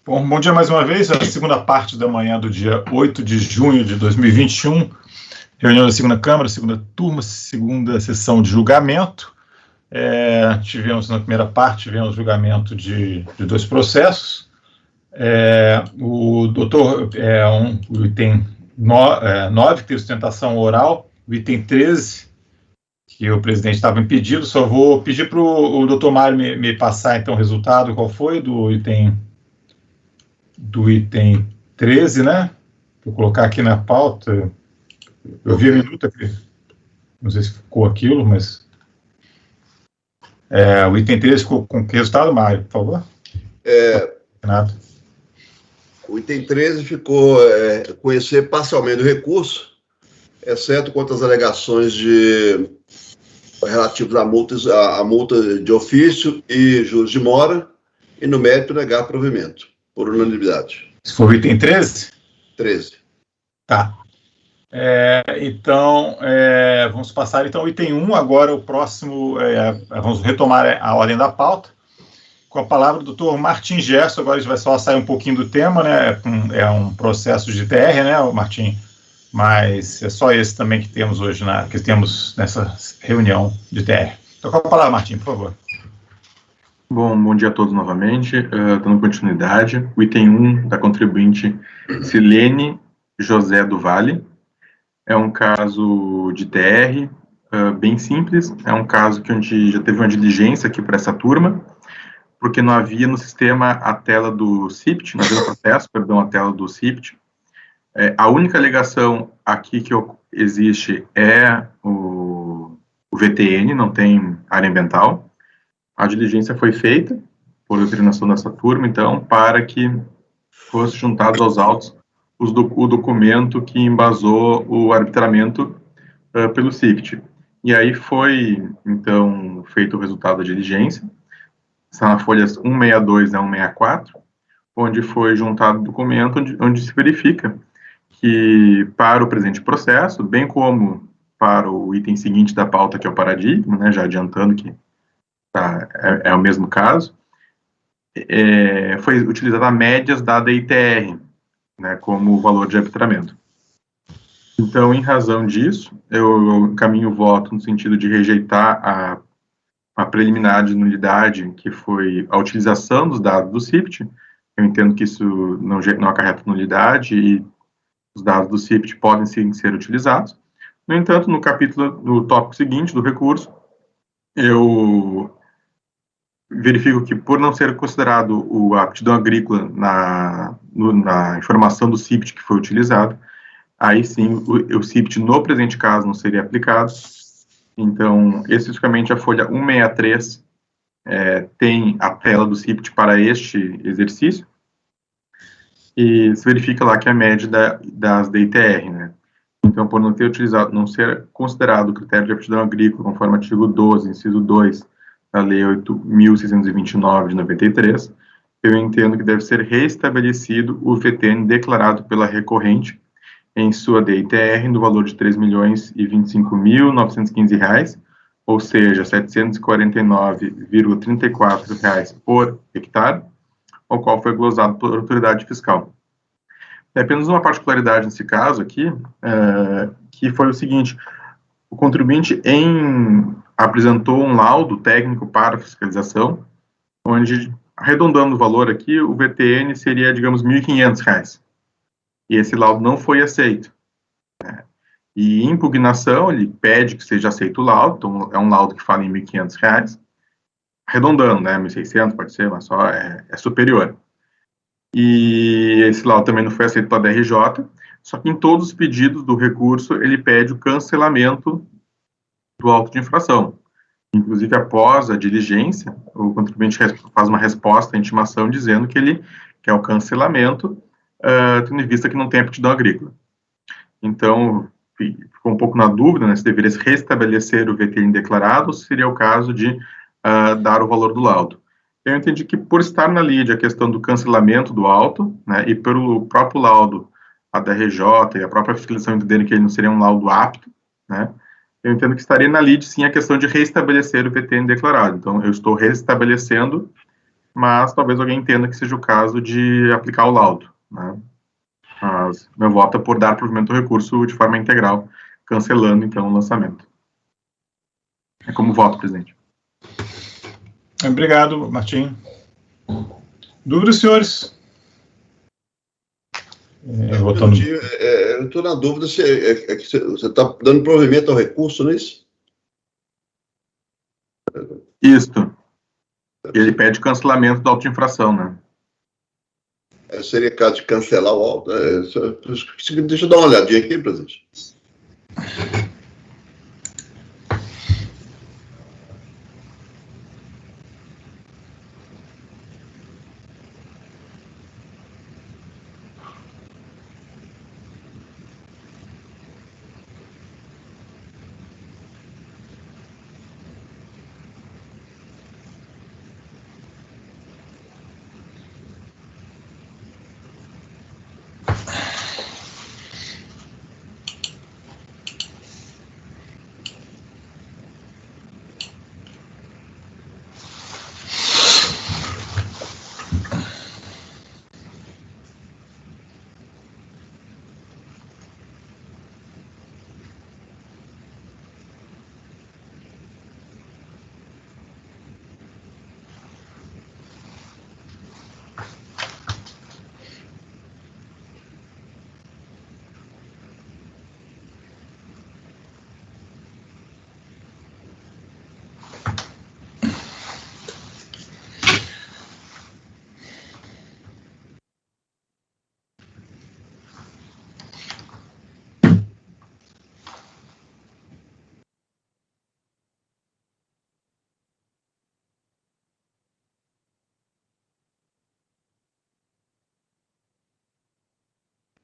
Bom dia mais uma vez, a segunda parte da manhã do dia 8 de junho de 2021, reunião da segunda Câmara, segunda turma, segunda sessão de julgamento. Tivemos na primeira parte, julgamento de dois processos. O doutor, o item 9, que tem sustentação oral, o item 13, que o presidente estava impedido. Só vou pedir para o doutor Mário me passar, então, o resultado, qual foi do item 13, né? Vou colocar aqui na pauta. Eu vi a minuta aqui. Não sei se ficou aquilo, mas... o item 13 ficou com que resultado, Mário, por favor? Renato. O item 13 ficou conhecer parcialmente o recurso, exceto quanto às alegações relativas à multa de ofício e juros de mora, e no mérito negar provimento, por unanimidade. Se for o item 13? 13. Tá. Então, vamos passar então ao item 1, agora o próximo, vamos retomar a ordem da pauta, com a palavra do doutor Martim Gerson. Agora a gente vai só sair um pouquinho do tema, né? É um processo de TR, né, Martim? Mas é só esse também que temos hoje, que temos nessa reunião de TR. Então, com a palavra, Martim, por favor. Bom dia a todos novamente, dando continuidade. O item 1 da contribuinte Silene José do Vale é um caso de TR bem simples, é um caso que onde já teve uma diligência aqui para essa turma, porque não havia no sistema a tela do CIPT, não havia no processo, perdão, a tela do CIPT. A única alegação aqui que existe é o VTN, não tem área ambiental. A diligência foi feita por determinação dessa turma, então, para que fosse juntado aos autos o documento que embasou o arbitramento pelo CIPT. E aí foi, então, feito o resultado da diligência, está na folhas 162 a 164, onde foi juntado o documento onde se verifica que, para o presente processo, bem como para o item seguinte da pauta, que é o paradigma, né, já adiantando que é o mesmo caso, foi utilizada a médias da ITR, né, como valor de arbitramento. Então, em razão disso, eu encaminho o voto no sentido de rejeitar a preliminar de nulidade, que foi a utilização dos dados do CIPT. Eu entendo que isso não acarreta nulidade e os dados do CIPT podem sim ser utilizados. No entanto, no tópico seguinte do recurso, eu verifico que, por não ser considerado a aptidão agrícola na informação do CIPT que foi utilizado, aí sim o CIPT no presente caso não seria aplicado. Então, especificamente a folha 163 tem a tela do CIPT para este exercício, e se verifica lá que é a média das DITR, né? Então, por não ser considerado o critério de aptidão agrícola, conforme artigo 12, inciso 2, da Lei 8.629 de 93, eu entendo que deve ser restabelecido o VTN declarado pela recorrente em sua DITR no valor de R$ 3.025.915, ou seja, R$ 749,34 por hectare, ao qual foi glosado pela autoridade fiscal. É apenas uma particularidade nesse caso aqui, que foi o seguinte: o contribuinte apresentou um laudo técnico para fiscalização, onde, arredondando o valor aqui, o VTN seria, digamos, R$ 1.500. E esse laudo não foi aceito. E em impugnação, ele pede que seja aceito o laudo, então é um laudo que fala em R$ 1.500, arredondando, né, 1.600 pode ser, mas só é superior. E esse laudo também não foi aceito pela DRJ, só que em todos os pedidos do recurso, ele pede o cancelamento do auto de infração. Inclusive, após a diligência, o contribuinte faz uma resposta à intimação dizendo que ele quer o cancelamento, tendo em vista que não tem aptidão agrícola. Então, ficou um pouco na dúvida, né, se deveria se restabelecer o VTN declarado ou se seria o caso de dar o valor do laudo. Eu entendi que, por estar na lide a questão do cancelamento do auto, né, e pelo próprio laudo, a DRJ e a própria fiscalização entenderem que ele não seria um laudo apto, né, eu entendo que estaria na lide, sim, a questão de restabelecer o VTN declarado. Então, eu estou restabelecendo mas talvez alguém entenda que seja o caso de aplicar o laudo, né? Mas meu voto é por dar provimento ao recurso de forma integral, cancelando, então, o lançamento. É como voto, presidente. Obrigado, Martim. Dúvidas, senhores? Eu estou na dúvida se você está dando provimento ao recurso, não é isso? Isto. Ele pede cancelamento da auto-infração, né? Seria caso de cancelar o auto. Deixa eu dar uma olhadinha aqui, presidente.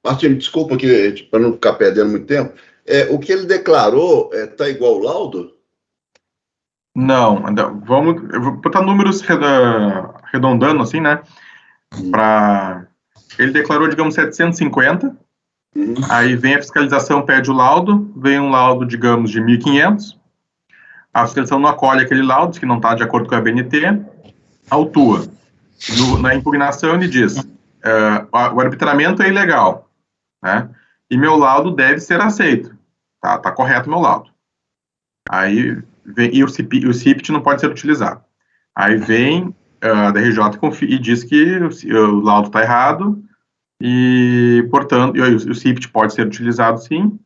Martim, desculpa que para não ficar perdendo muito tempo. O que ele declarou está igual ao laudo? Não, eu vou botar números arredondando assim, né? Ele declarou, digamos, 750, aí vem a fiscalização, pede o laudo, vem um laudo, digamos, de 1.500, a fiscalização não acolhe aquele laudo, diz que não está de acordo com a BNT, autua. Na impugnação ele diz, o arbitramento é ilegal, né? E meu laudo deve ser aceito, tá correto meu laudo. Aí vem, e o CIPT não pode ser utilizado. Aí vem a DRJ e diz que o laudo está errado e, portanto, o CIPT pode ser utilizado sim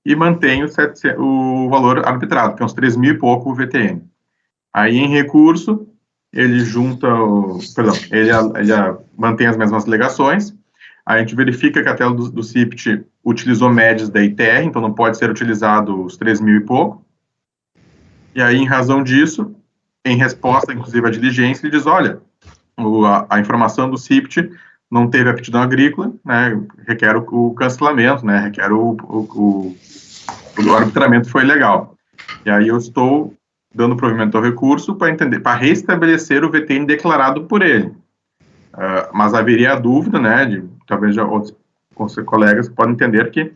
e mantém o valor arbitrado, que é uns 3.000 e pouco o VTN. Aí, em recurso, ele junta, ele mantém as mesmas alegações, a gente verifica que a tela do CIPT utilizou médias da ITR, então não pode ser utilizado os 3.000 e pouco. E aí, em razão disso, em resposta, inclusive, à diligência, ele diz, olha, a informação do CIPT não teve aptidão agrícola, né, requer o cancelamento, né, requer o arbitramento foi ilegal. E aí eu estou dando provimento ao recurso para restabelecer o VTN declarado por ele. Mas haveria a dúvida, né, talvez já outros colegas podem entender que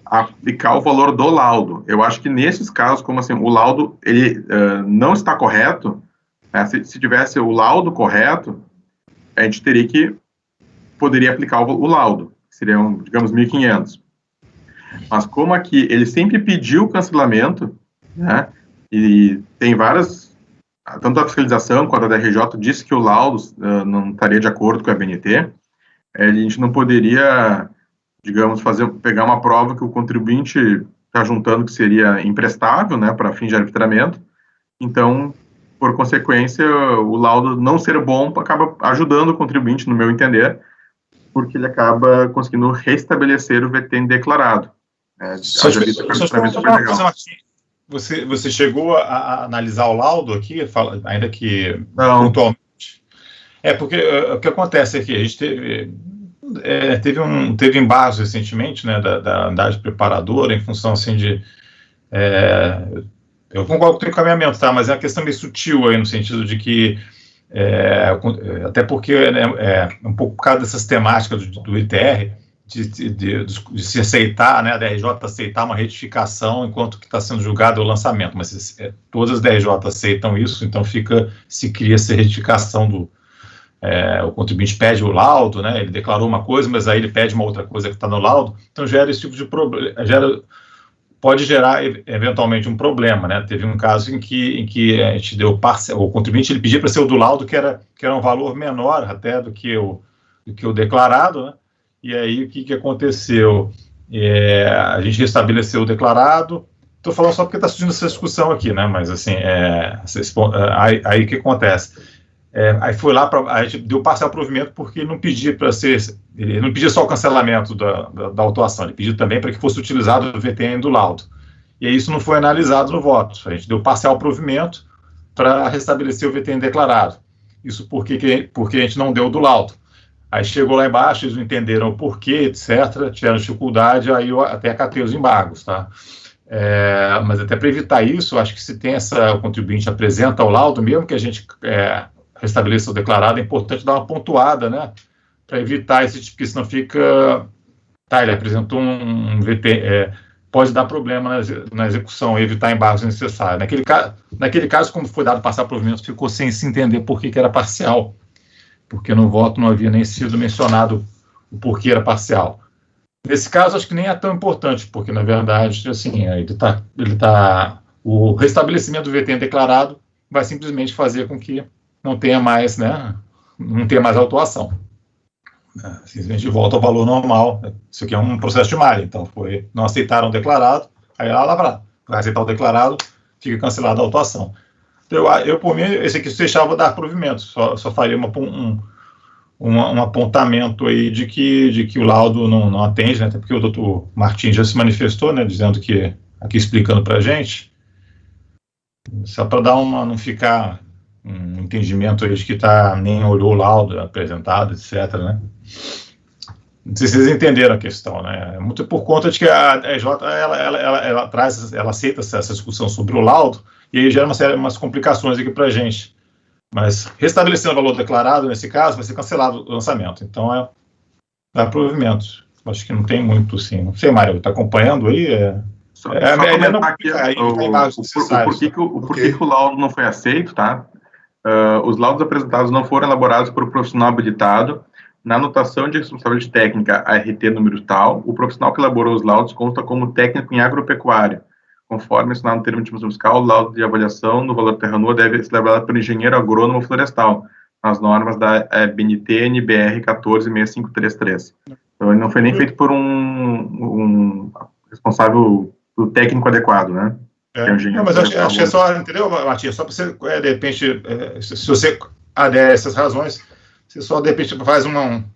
aplicar o valor do laudo. Eu acho que nesses casos, como assim, o laudo ele não está correto, né, se tivesse o laudo correto, a gente poderia aplicar o laudo, que seriam, digamos, 1.500. Mas como aqui ele sempre pediu o cancelamento, né, e tem várias, tanto a fiscalização quanto a DRJ disse que o laudo não estaria de acordo com a BNT, a gente não poderia, digamos, pegar uma prova que o contribuinte está juntando que seria imprestável, né, para fim de arbitramento. Então, por consequência, o laudo não ser bom acaba ajudando o contribuinte, no meu entender, porque ele acaba conseguindo restabelecer o VTN declarado. Você chegou a analisar o laudo aqui, ainda que não. Pontualmente? Porque o que acontece aqui, a gente teve embargos recentemente, né, da unidade preparadora, em função assim de... eu concordo com o encaminhamento, tá? Mas é uma questão meio sutil aí, no sentido de que até porque um pouco por causa dessas temáticas do ITR, de se aceitar, né, a DRJ aceitar uma retificação enquanto que está sendo julgado o lançamento, mas todas as DRJ aceitam isso, então se cria essa retificação o contribuinte pede o laudo, né? Ele declarou uma coisa, mas aí ele pede uma outra coisa que está no laudo, então gera esse tipo de problema, pode gerar eventualmente um problema, né? Teve um caso em que a gente deu o contribuinte ele pedia para ser o do laudo que era um valor menor até do que o declarado, né? E aí o que aconteceu? A gente restabeleceu o declarado. Estou falando só porque está surgindo essa discussão aqui, né? Mas assim, aí o que acontece? Aí foi lá, a gente deu parcial provimento porque ele não pedia para ele não pedia só o cancelamento da autuação, ele pedia também para que fosse utilizado o VTN do laudo. E aí isso não foi analisado no voto. A gente deu parcial provimento para restabelecer o VTN declarado. Isso porque a gente não deu do laudo. Aí chegou lá embaixo, eles não entenderam o porquê, etc., tiveram dificuldade, aí eu até acatei os embargos, tá? Mas até para evitar isso, acho que se tem o contribuinte apresenta o laudo, mesmo que a gente restabeleça o declarado, é importante dar uma pontuada, né? Para evitar esse tipo, porque senão fica... Tá, ele apresentou um VT, pode dar problema na execução e evitar embargos necessários. Naquele caso, como foi dado parcial provimento, ficou sem se entender por que era parcial, porque no voto não havia nem sido mencionado o porquê era parcial. Nesse caso, acho que nem é tão importante, porque, na verdade, assim, o restabelecimento do VTN declarado vai simplesmente fazer com que não tenha mais, né, não tenha mais autuação. Simplesmente volta ao valor normal. Isso aqui é um processo de malha, então não aceitaram o declarado, aí vai aceitar o declarado, fica cancelada a autuação. Então, eu por mim, esse aqui deixava dar provimento, só faria um apontamento aí de que o laudo não atende, né, até porque o doutor Martins já se manifestou, né, dizendo que, aqui explicando para a gente, só para não ficar um entendimento aí de que nem olhou o laudo apresentado, etc., né. Não sei se vocês entenderam a questão, né, muito por conta de que a EJ, ela aceita essa discussão sobre o laudo, e aí gera umas complicações aqui para a gente. Mas restabelecendo o valor declarado, nesse caso, vai ser cancelado o lançamento. Então, dá provimento. Acho que não tem muito, sim. Não sei, Mário, está acompanhando aí? Por que o laudo não foi aceito, tá? Os laudos apresentados não foram elaborados por um profissional habilitado. Na anotação de responsabilidade técnica ART número tal, o profissional que elaborou os laudos consta como técnico em agropecuária. Conforme ensinado no termo de intimação fiscal, o laudo de avaliação no valor terra nua deve ser elaborado pelo engenheiro agrônomo florestal, nas normas da BNT NBR 14653. Então, ele não foi nem feito por um responsável, do técnico adequado, né? Mas acho que é só, entendeu, Matias? Só para você, de repente, se você adere a essas razões, você só, de repente, faz uma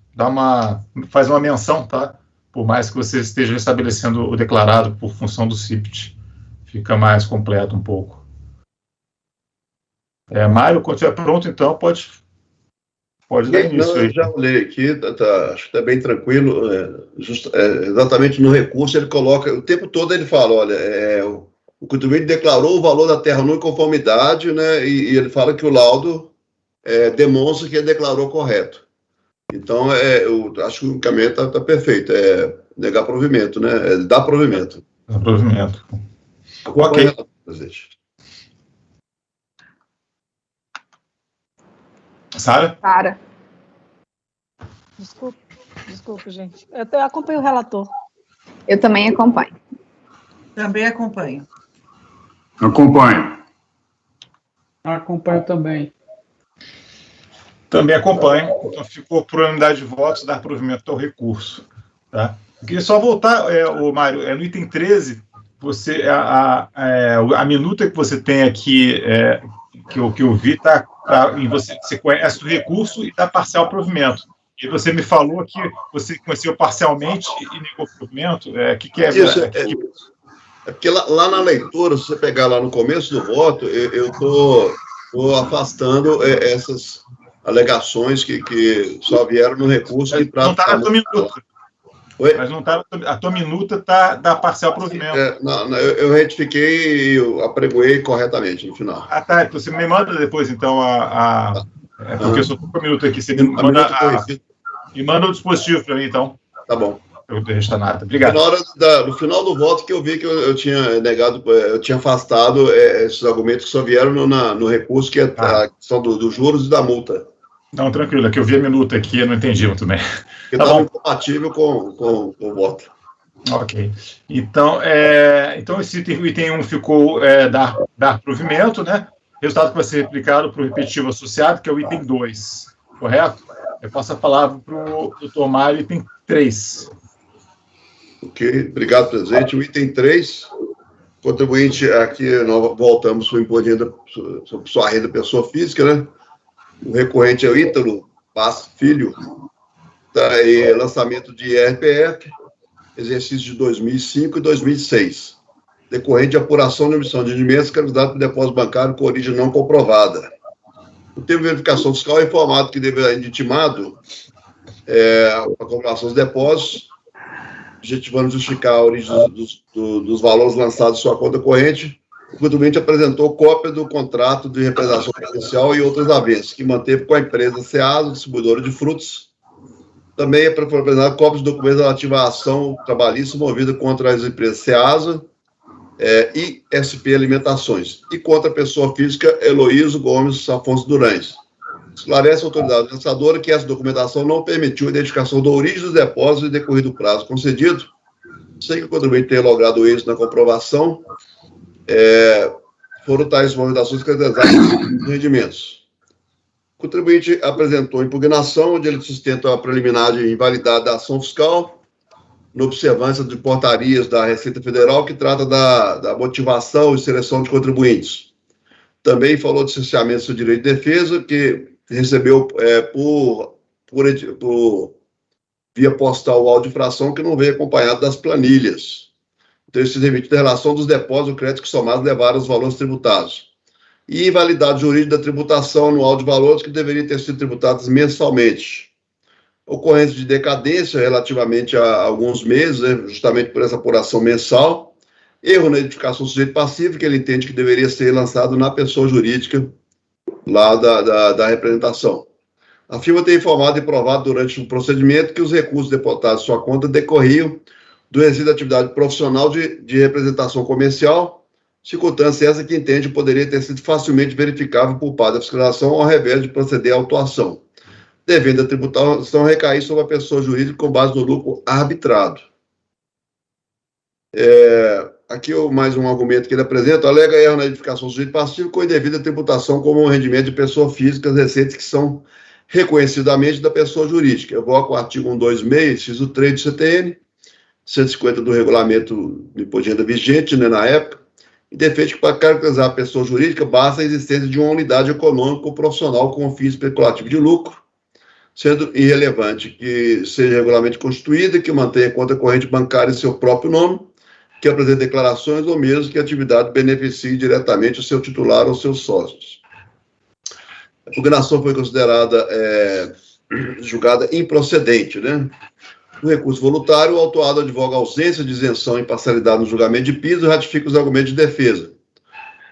menção, tá? Por mais que você esteja estabelecendo o declarado por função do CIPT. Fica mais completo um pouco. Mário, quando estiver pronto, então, pode dar início. Não, eu já olhei aqui, acho que está bem tranquilo. Exatamente no recurso, ele coloca, o tempo todo ele fala, olha, o contribuinte declarou o valor da terra nua em conformidade, né, e ele fala que o laudo demonstra que ele declarou correto. Então, eu acho que o caminho está perfeito, negar provimento, né, dar provimento. Dar provimento. Ok. Sara? Desculpa, gente. Eu acompanho o relator. Eu também acompanho. Também acompanho. Acompanho também. Também acompanho. Então, ficou por unanimidade de votos dar provimento ao recurso. Tá? Eu queria só voltar, Mário, no item 13, a minuta que você tem aqui, que eu vi, você conhece o recurso e dá parcial provimento. E você me falou que você conheceu parcialmente e negou o provimento. O que é isso? Porque lá na leitura, se você pegar lá no começo do voto, eu estou afastando essas alegações que só vieram no recurso. Não está na tua minuta. Mas não tá, a tua minuta da parcial provimento. Eu retifiquei e eu apregoei corretamente no final. Tá. Então você me manda depois, então, porque eu só estou com a minuta aqui. Você me manda o dispositivo para mim, então. Tá bom. Eu resta nada. Obrigado. No final do voto que eu vi que eu tinha negado, eu tinha afastado esses argumentos que só vieram no recurso, que é a questão dos juros e da multa. Não, tranquilo, é que eu vi a minuta aqui e eu não entendi muito bem. Porque Tá estava bom. incompatível com o voto. Ok. Então esse item 1 ficou dar provimento, né? Resultado que vai ser replicado para o repetitivo associado, que é o item 2, correto? Eu passo a palavra para o doutor Mário, item 3. Ok, obrigado, presidente. O item 3, contribuinte, aqui nós voltamos para o imposto de renda sobre sua renda pessoa física, né? O recorrente é o Ítalo Paz Filho, tá, e lançamento de IRPF, exercício de 2005 e 2006, decorrente de apuração de emissão de rendimentos candidato para depósito bancário com origem não comprovada. No termo de verificação fiscal é informado que deverá ser intimado a comprovação dos depósitos, objetivando justificar a origem dos valores lançados em sua conta corrente. O contribuinte apresentou cópia do contrato de representação comercial e outras avenças, que manteve com a empresa Ceasa, distribuidora de frutos. Também é para apresentar cópias de documentos relativos à ação trabalhista movida contra as empresas Ceasa e SP Alimentações, e contra a pessoa física Heloísio Gomes Afonso Durães. Esclarece a autoridade lançadora que essa documentação não permitiu a identificação da origem dos depósitos e decorrido o prazo concedido, sem que o contribuinte tenha logrado êxito na comprovação, foram tais movimentações caracterizadas por rendimentos. O contribuinte apresentou impugnação, onde ele sustenta a preliminar de invalidade da ação fiscal, na observância de portarias da Receita Federal, que trata da motivação e seleção de contribuintes. Também falou de cerceamento do direito de defesa, que recebeu por via postal o auto de infração, que não veio acompanhado das planilhas. Então, isso se remite da relação dos depósitos do crédito que somados levaram os valores tributados. E invalidade jurídica da tributação anual de valores que deveriam ter sido tributados mensalmente. Ocorrência de decadência relativamente a alguns meses, justamente por essa apuração mensal. Erro na identificação do sujeito passivo, que ele entende que deveria ser lançado na pessoa jurídica lá da representação. A firma tem informado e provado durante o procedimento que os recursos depositados em sua conta decorriam do exercício da atividade profissional de representação comercial, circunstância essa que entende poderia ter sido facilmente verificável por parte da fiscalização ao revés de proceder à autuação, devendo a tributação recair sobre a pessoa jurídica com base no lucro arbitrado. Aqui mais um argumento que ele apresenta: alega erro na identificação do sujeito passivo com indevida tributação como um rendimento de pessoa física, receitas que são reconhecidamente da pessoa jurídica. Eu vou ao artigo 126, inciso 3 do CTN, 150 do regulamento de imposto de renda vigente, né, na época, e defende que para caracterizar a pessoa jurídica basta a existência de uma unidade econômica ou profissional com fim especulativo de lucro, sendo irrelevante que seja regularmente constituída, que mantenha conta corrente bancária em seu próprio nome, que apresente declarações ou mesmo que a atividade beneficie diretamente o seu titular ou seus sócios. A impugnação foi considerada julgada improcedente, né? No recurso voluntário, o autuado advoga a ausência de isenção e imparcialidade no julgamento de piso e ratifica os argumentos de defesa.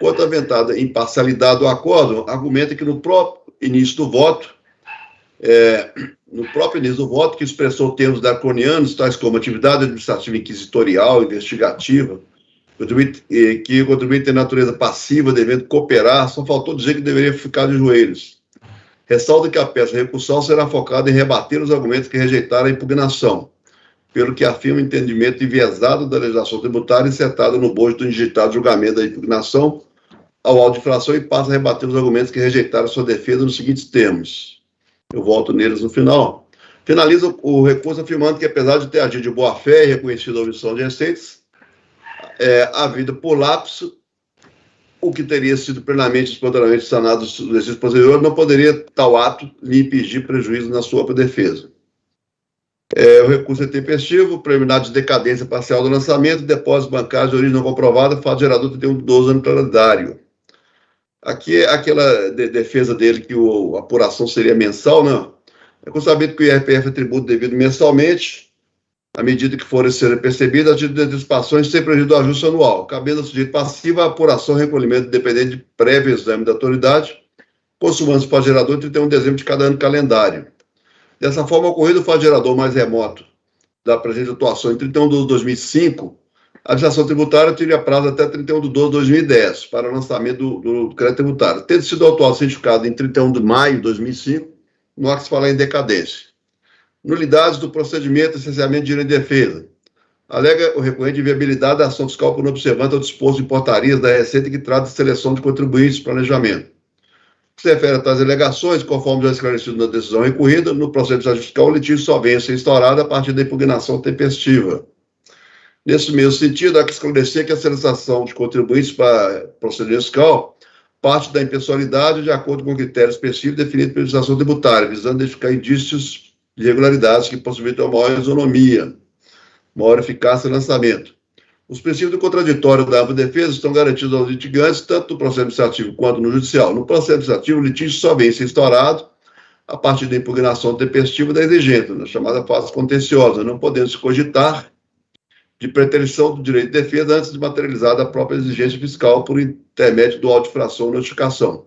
Quanto à aventada imparcialidade do acordo, argumenta que no próprio início do voto, que expressou termos draconianos, tais como atividade administrativa inquisitorial, investigativa, que o contribuinte tem natureza passiva, devendo cooperar, só faltou dizer que deveria ficar de joelhos. Ressalta que a peça recursal será focada em rebater os argumentos que rejeitaram a impugnação, pelo que afirma o entendimento enviesado da legislação tributária insertada no bojo do indigitado julgamento da impugnação ao auto de infração e passa a rebater os argumentos que rejeitaram sua defesa nos seguintes termos. Eu volto neles no final. Finaliza o recurso afirmando que, apesar de ter agido de boa-fé e reconhecido a omissão de receitas, havida por lapso, o que teria sido plenamente e espontaneamente sanado no exercício posterior, não poderia tal ato lhe impedir prejuízo na sua defesa. O recurso é tempestivo, preliminar de decadência parcial do lançamento, depósito bancário de origem não comprovada, fato gerador de um 12 ano calendário. Aqui é aquela defesa dele que a apuração seria mensal, não. É consabido que o IRPF é tributo devido mensalmente, à medida que forem ser percebidas as antecipações sem prejuízo do ajuste anual, cabendo ao sujeito passivo a apuração e recolhimento dependente de prévio exame da autoridade, consumando-se o fato gerador em 31 de dezembro de cada ano calendário. Dessa forma, ocorrido o fato gerador mais remoto da presente atuação em 31 de 2005, a administração tributária teria prazo até 31 de 2010 para o lançamento do crédito tributário. Tendo sido autuado cientificado em 31 de maio de 2005, não há que se falar em decadência. Nulidades do procedimento, essencialmente de direito de defesa. Alega o recorrente de viabilidade da ação fiscal por não observância ao disposto de portarias da Receita que trata de seleção de contribuintes e planejamento. O que se refere a tais alegações, conforme já esclarecido na decisão recorrida, no processo fiscal, o litígio só vem a ser instaurado a partir da impugnação tempestiva. Nesse mesmo sentido, há que esclarecer que a seleção de contribuintes para procedimento fiscal parte da impessoalidade de acordo com o critério específico definido pela legislação tributária, visando identificar indícios de irregularidades que possibilitam maior isonomia, maior eficácia no lançamento. Os princípios do contraditório da ampla defesa estão garantidos aos litigantes, tanto no processo administrativo quanto no judicial. No processo administrativo, o litígio só vem ser instaurado a partir da impugnação tempestiva da exigente, na chamada fase contenciosa, não podendo se cogitar de preterição do direito de defesa antes de materializada a própria exigência fiscal por intermédio do auto de infração ou notificação.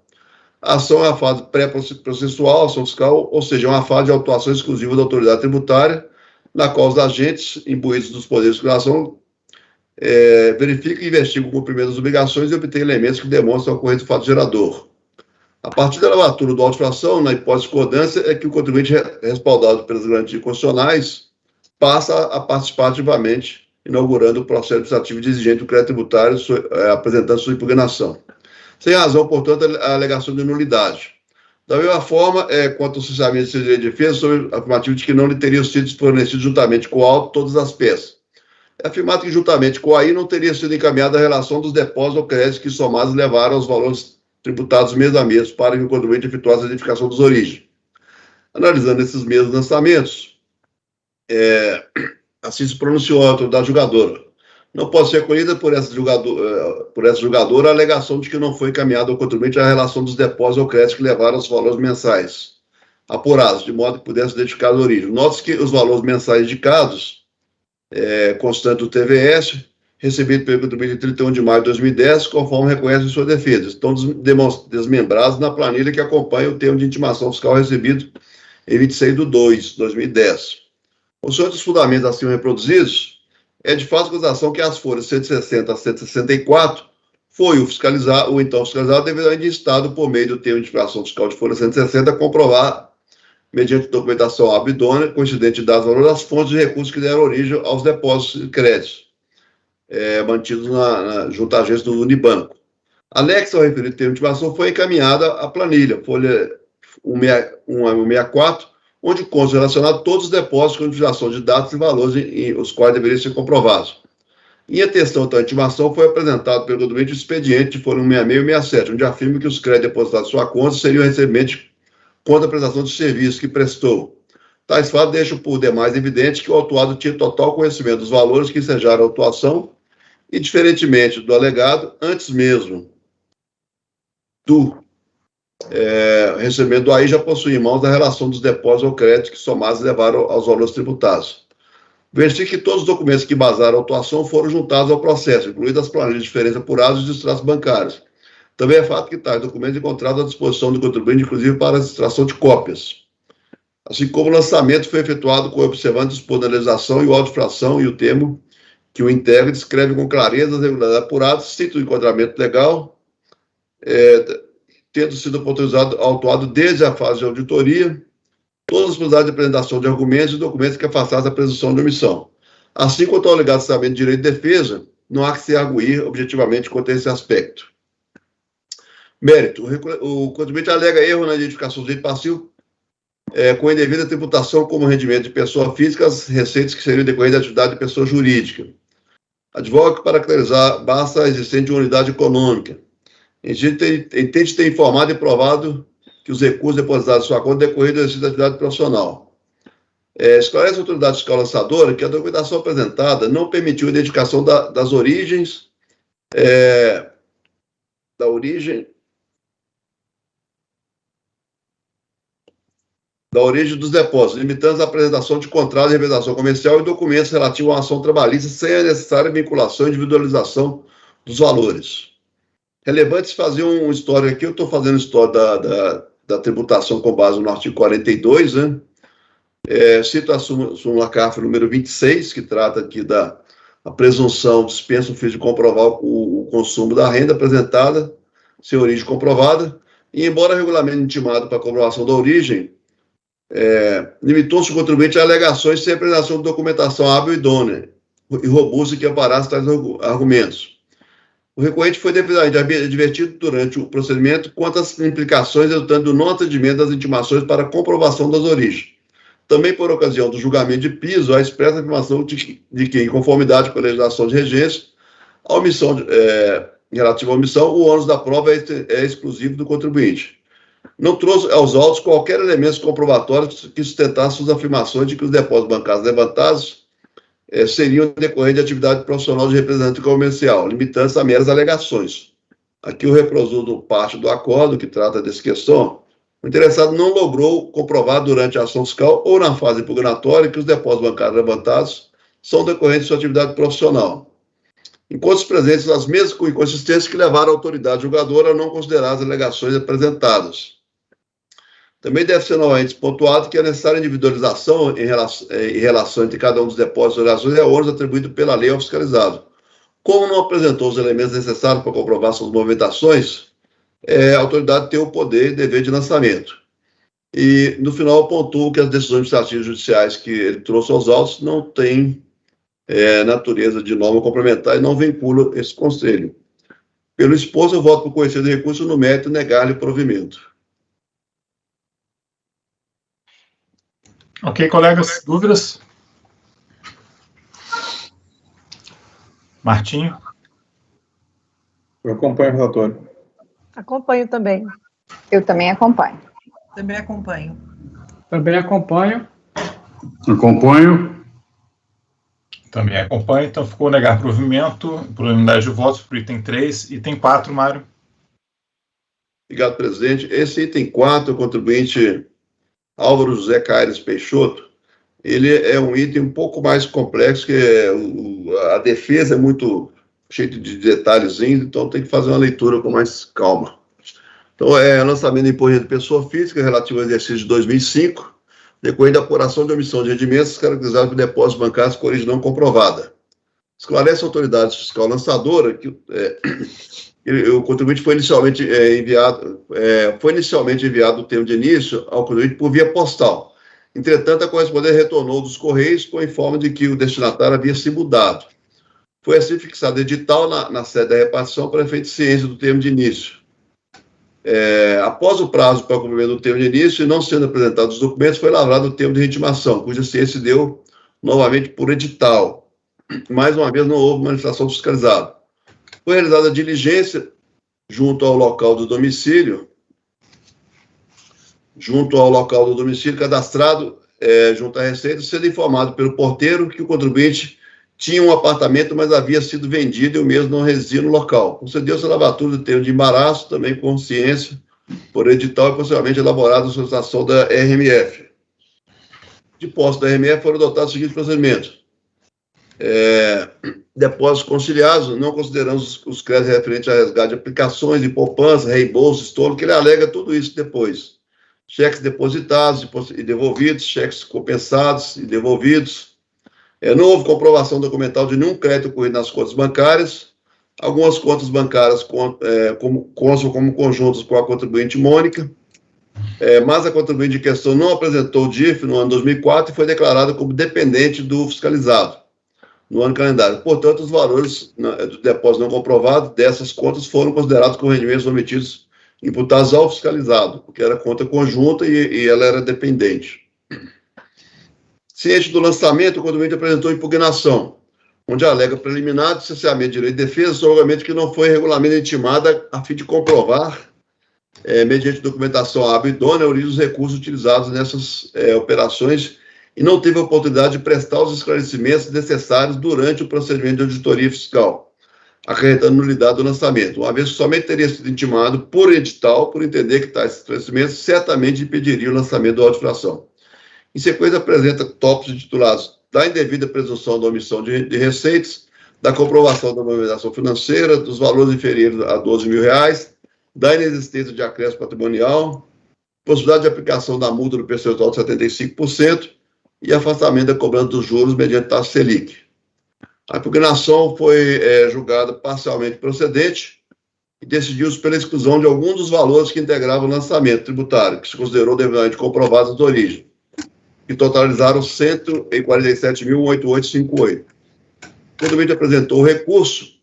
A ação é a fase pré-processual, ação fiscal, ou seja, é uma fase de autuação exclusiva da autoridade tributária, na qual os agentes imbuídos dos poderes de fiscalização verificam e investigam o cumprimento das obrigações e obtêm elementos que demonstram a ocorrência do fato gerador. A partir da lavatura do auto de infração, na hipótese de discordância, é que o contribuinte respaldado pelas garantias constitucionais passa a participar ativamente, inaugurando o processo administrativo de exigente do crédito tributário, apresentando sua impugnação. Sem razão, portanto, a alegação de nulidade. Da mesma forma, quanto ao cessamento de direito de defesa, sobre a afirmativa de que não lhe teriam sido fornecidos juntamente com o auto todas as peças. É afirmado que juntamente com o AI não teria sido encaminhada a relação dos depósitos ou créditos que somados levaram aos valores tributados mês a mês para que o contribuinte efetuasse a identificação das origens. Analisando esses mesmos lançamentos, assim se pronunciou a autoridade julgadora. Não pode ser acolhida por essa julgadora a alegação de que não foi encaminhada ao contribuinte a relação dos depósitos ou créditos que levaram aos valores mensais apurados, de modo que pudesse identificar a origem. Note-se que os valores mensais indicados, constante do TVS, recebido pelo contribuinte em 31 de maio de 2010, conforme reconhece em sua defesa, estão desmembrados na planilha que acompanha o termo de intimação fiscal recebido em 26/2 de 2010. Os outros fundamentos acima reproduzidos, é de fato acusação que as folhas 160 a 164 foi o então fiscalizado devidamente instado por meio do termo de infração fiscal de folha 160 a comprovar, mediante documentação abidônea, coincidente de dados valores, as fontes de recursos que deram origem aos depósitos de créditos mantidos junto à agência do Unibanco. Anexo ao referido termo de infração foi encaminhada a planilha, folha 164, onde consta relacionado todos os depósitos com utilização de dados e valores os quais deveriam ser comprovados. Em atenção à intimação, foi apresentado pelo contribuinte o expediente de folha 166 e 67, onde afirma que os créditos depositados em sua conta seriam recebimento contra a prestação de serviço que prestou. Tais fatos deixam por demais evidente que o autuado tinha total conhecimento dos valores que ensejaram a autuação e, diferentemente do alegado, antes mesmo do recebimento do AI, já possui em mãos a relação dos depósitos ou créditos que somados levaram aos valores tributados. Verifique que todos os documentos que basaram a autuação foram juntados ao processo, incluindo as planilhas de diferença apuradas e os extratos bancários. Também é fato que tais documentos encontrados à disposição do contribuinte, inclusive para a extração de cópias. Assim como o lançamento foi efetuado com observando disposto da legislação e o auto de infração e o termo que o integra descreve com clareza as regularidades apuradas, cita o enquadramento legal, tendo sido autuado desde a fase de auditoria, todas as possibilidades de apresentação de argumentos e documentos que afastassem a presunção de omissão. Assim quanto ao alegado cessamento de direito de defesa, não há que se arguir objetivamente quanto a esse aspecto. Mérito. O contribuinte alega erro na identificação do direito passivo com indevida tributação como rendimento de pessoa física, as receitas que seriam decorrentes da atividade de pessoa jurídica. Advoga que para caracterizar basta a existência de uma unidade econômica. Entende ter informado e provado que os recursos depositados em sua conta decorreram do exercício da atividade profissional. Esclarece a autoridade fiscal lançadora que a documentação apresentada não permitiu a identificação das origens, da origem dos depósitos, limitando a apresentação de contrato de representação comercial e documentos relativos à ação trabalhista sem a necessária vinculação e individualização dos valores. Relevante se fazer um histórico aqui, eu estou fazendo história da tributação com base no artigo 42, né? Cito a súmula CARF número 26, que trata aqui da presunção dispensa o fim de comprovar o consumo da renda apresentada, sem origem comprovada, e embora regulamento intimado para comprovação da origem, Limitou-se o contribuinte a alegações sem apresentação de documentação hábil e idônea e robusta que amparasse tais argumentos. O recorrente foi devidamente advertido durante o procedimento quanto às implicações resultantes do não atendimento das intimações para comprovação das origens. Também por ocasião do julgamento de piso, a expressa afirmação de que, em conformidade com a legislação de regência, a omissão, relativa à omissão, o ônus da prova é exclusivo do contribuinte. Não trouxe aos autos qualquer elemento comprobatório que sustentasse suas afirmações de que os depósitos bancários levantados seriam decorrentes de atividade profissional de representante comercial, limitando-se a meras alegações. Aqui o reproduzo parte do acordo que trata dessa questão. O interessado não logrou comprovar durante a ação fiscal ou na fase impugnatória que os depósitos bancários levantados são decorrentes de sua atividade profissional. Enquanto presentes as mesmas inconsistências que levaram a autoridade julgadora a não considerar as alegações apresentadas. Também deve ser novamente pontuado que a necessária individualização em relação entre cada um dos depósitos e orações é ônus atribuído pela lei ao fiscalizado. Como não apresentou os elementos necessários para comprovar suas movimentações, a autoridade tem o poder e dever de lançamento. E, no final, pontuou que as decisões administrativas e judiciais que ele trouxe aos autos não têm natureza de norma complementar e não vinculam esse conselho. Pelo exposto, eu voto por conhecer do recurso no mérito e negar-lhe o provimento. Ok, colegas, dúvidas? Martinho? Eu acompanho o relator. Acompanho também. Eu também acompanho. Também acompanho. Também acompanho. Acompanho. Também acompanho. Então, ficou negar provimento, por unanimidade de votos, para o item 3. Item 4, Mário. Obrigado, presidente. Esse item 4, o contribuinte Álvaro José Caires Peixoto, ele é um item um pouco mais complexo, que a defesa é muito cheia de detalhezinhos, então tem que fazer uma leitura com mais calma. Então, lançamento de imposto de pessoa física relativo ao exercício de 2005, decorrente da apuração de omissão de rendimentos caracterizados por depósitos bancários com origem não comprovada. Esclarece a autoridade fiscal lançadora que o contribuinte foi inicialmente enviado o termo de início ao contribuinte por via postal. Entretanto, a correspondente retornou dos Correios com o informe de que o destinatário havia se mudado. Foi assim fixado edital na sede da repartição para efeito de ciência do termo de início. Após o prazo para o cumprimento do termo de início e não sendo apresentados os documentos, foi lavrado o termo de intimação, cuja ciência se deu novamente por edital. Mais uma vez, não houve manifestação fiscalizada. Foi realizada a diligência junto ao local do domicílio, cadastrado junto à Receita, sendo informado pelo porteiro que o contribuinte tinha um apartamento, mas havia sido vendido e o mesmo não residia no local. Concedeu-se a lavatura do termo de embaraço, também com ciência, por edital e posteriormente elaborada a solicitação da RMF. De posse da RMF foram adotados os seguintes procedimentos. Depósitos conciliados, não considerando os créditos referentes a resgate de aplicações de poupança, reembolso, estouro, que ele alega tudo isso depois. Cheques depositados e devolvidos, cheques compensados e devolvidos. Não houve comprovação documental de nenhum crédito ocorrido nas contas bancárias. Algumas contas bancárias constam como conjuntos com a contribuinte Mônica, mas a contribuinte em questão não apresentou o DIF no ano 2004 e foi declarada como dependente do fiscalizado no ano calendário. Portanto, os valores do depósito não comprovado dessas contas foram considerados como rendimentos omitidos imputados ao fiscalizado, porque era conta conjunta e ela era dependente. Ciente do lançamento, o contribuinte apresentou impugnação, onde alega preliminar de cesseamento de direito de defesa, julgamento que não foi regularmente intimada a fim de comprovar, mediante documentação hábil e idônea, a origem dos recursos utilizados nessas operações e não teve a oportunidade de prestar os esclarecimentos necessários durante o procedimento de auditoria fiscal, acarretando nulidade do lançamento, uma vez que somente teria sido intimado por edital, por entender que tais esclarecimentos certamente impediriam o lançamento da auditoração. Em sequência, apresenta tópicos intitulados da indevida presunção da omissão de receitas, da comprovação da movimentação financeira, dos valores inferiores a R$12.000, da inexistência de acréscimo patrimonial, possibilidade de aplicação da multa do percentual de 75% e afastamento da cobrança dos juros mediante taxa Selic. A impugnação foi julgada parcialmente procedente e decidiu-se pela exclusão de alguns dos valores que integravam o lançamento tributário, que se considerou devidamente comprovados de origem. que totalizaram 147.188,58. O contribuinte apresentou o recurso,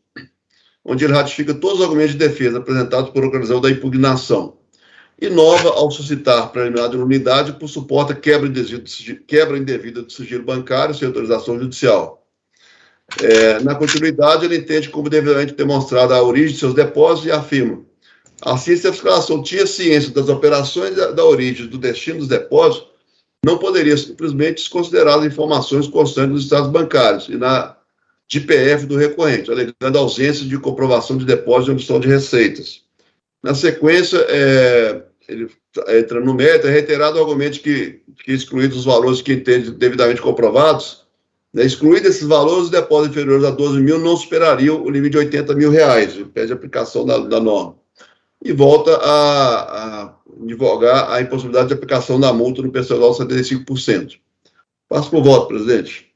onde ele ratifica todos os argumentos de defesa apresentados por ocasião da impugnação. Inova ao suscitar preliminar de nulidade por suporta quebra indevida do sigilo bancário sem autorização judicial. Na continuidade, ele entende como devidamente demonstrada a origem de seus depósitos e afirma: assim, se a fiscalização tinha ciência das operações da origem do destino dos depósitos, não poderia simplesmente desconsiderar as informações constantes dos estados bancários e na DPF do recorrente, alegando ausência de comprovação de depósito e omissão de receitas. Na sequência, ele entra no mérito, é reiterado o argumento que excluídos os valores que entende devidamente comprovados, excluídos esses valores, os depósitos inferiores a 12 mil não superariam o limite de 80 mil reais, impede a aplicação da norma. E volta a divulgar a impossibilidade de aplicação da multa no percentual de 75%. Passo por voto, presidente.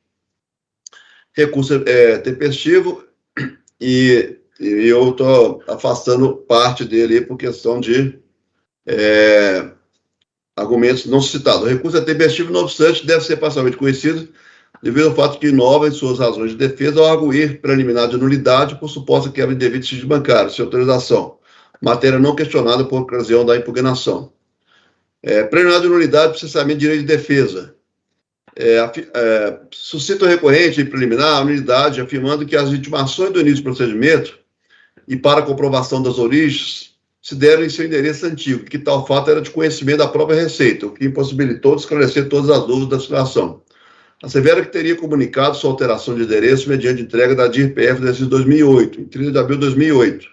Recurso é tempestivo e eu estou afastando parte dele por questão de argumentos não citados. O recurso é tempestivo, não obstante, deve ser parcialmente conhecido devido ao fato que inova em suas razões de defesa ao arguir preliminar de nulidade por suposta quebra indevida de sigilo bancário, sem autorização, matéria não questionada por ocasião da impugnação. Preliminar de nulidade, processamento de direito de defesa. Suscita o recorrente em preliminar a nulidade, afirmando que as intimações do início do procedimento e para comprovação das origens se deram em seu endereço antigo, que tal fato era de conhecimento da própria Receita, o que impossibilitou de esclarecer todas as dúvidas da situação. Assevera que teria comunicado sua alteração de endereço mediante entrega da DIRPF de 2008, em 30 de abril de 2008,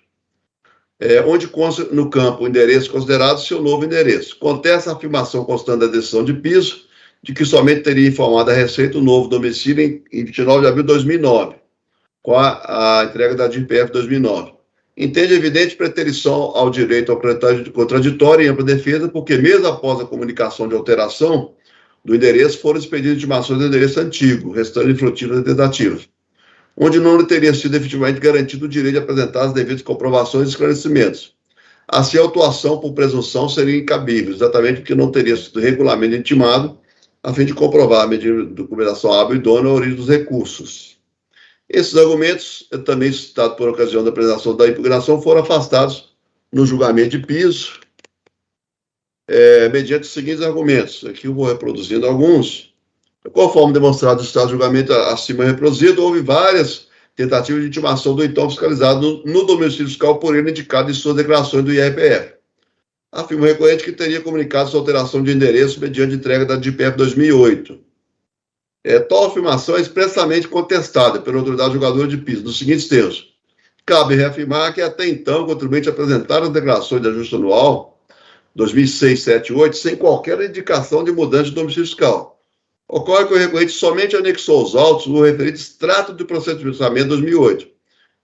onde consta no campo o endereço considerado seu novo endereço. Contesta a afirmação constante da decisão de piso, de que somente teria informado a Receita o novo domicílio em 29 de abril de 2009, com a entrega da DIRPF de 2009. Entende evidente preterição ao direito ao contraditório e ampla defesa, porque mesmo após a comunicação de alteração do endereço, foram expedidas intimações do endereço antigo, restando infrutíferas tentativas, onde não lhe teria sido efetivamente garantido o direito de apresentar as devidas comprovações e esclarecimentos. Assim, a autuação por presunção seria incabível, exatamente porque não teria sido regularmente intimado, a fim de comprovar, a medida de documentação hábil e idônea, a origem dos recursos. Esses argumentos, também citados por ocasião da apresentação da impugnação, foram afastados no julgamento de piso, mediante os seguintes argumentos. Aqui eu vou reproduzindo alguns. Conforme demonstrado no estado de julgamento acima reproduzido, houve várias tentativas de intimação do então fiscalizado no domicílio fiscal por ele indicado em suas declarações do IRPF. Afirma o recorrente que teria comunicado sua alteração de endereço mediante entrega da DIRPF 2008. Tal afirmação é expressamente contestada pela autoridade julgadora de piso, nos seguintes termos. Cabe reafirmar que até então o contribuinte apresentara as declarações de ajuste anual 2006-78 sem qualquer indicação de mudança de domicílio fiscal. Ocorre que o recorrente somente anexou aos autos o referido extrato do processo de orçamento 2008,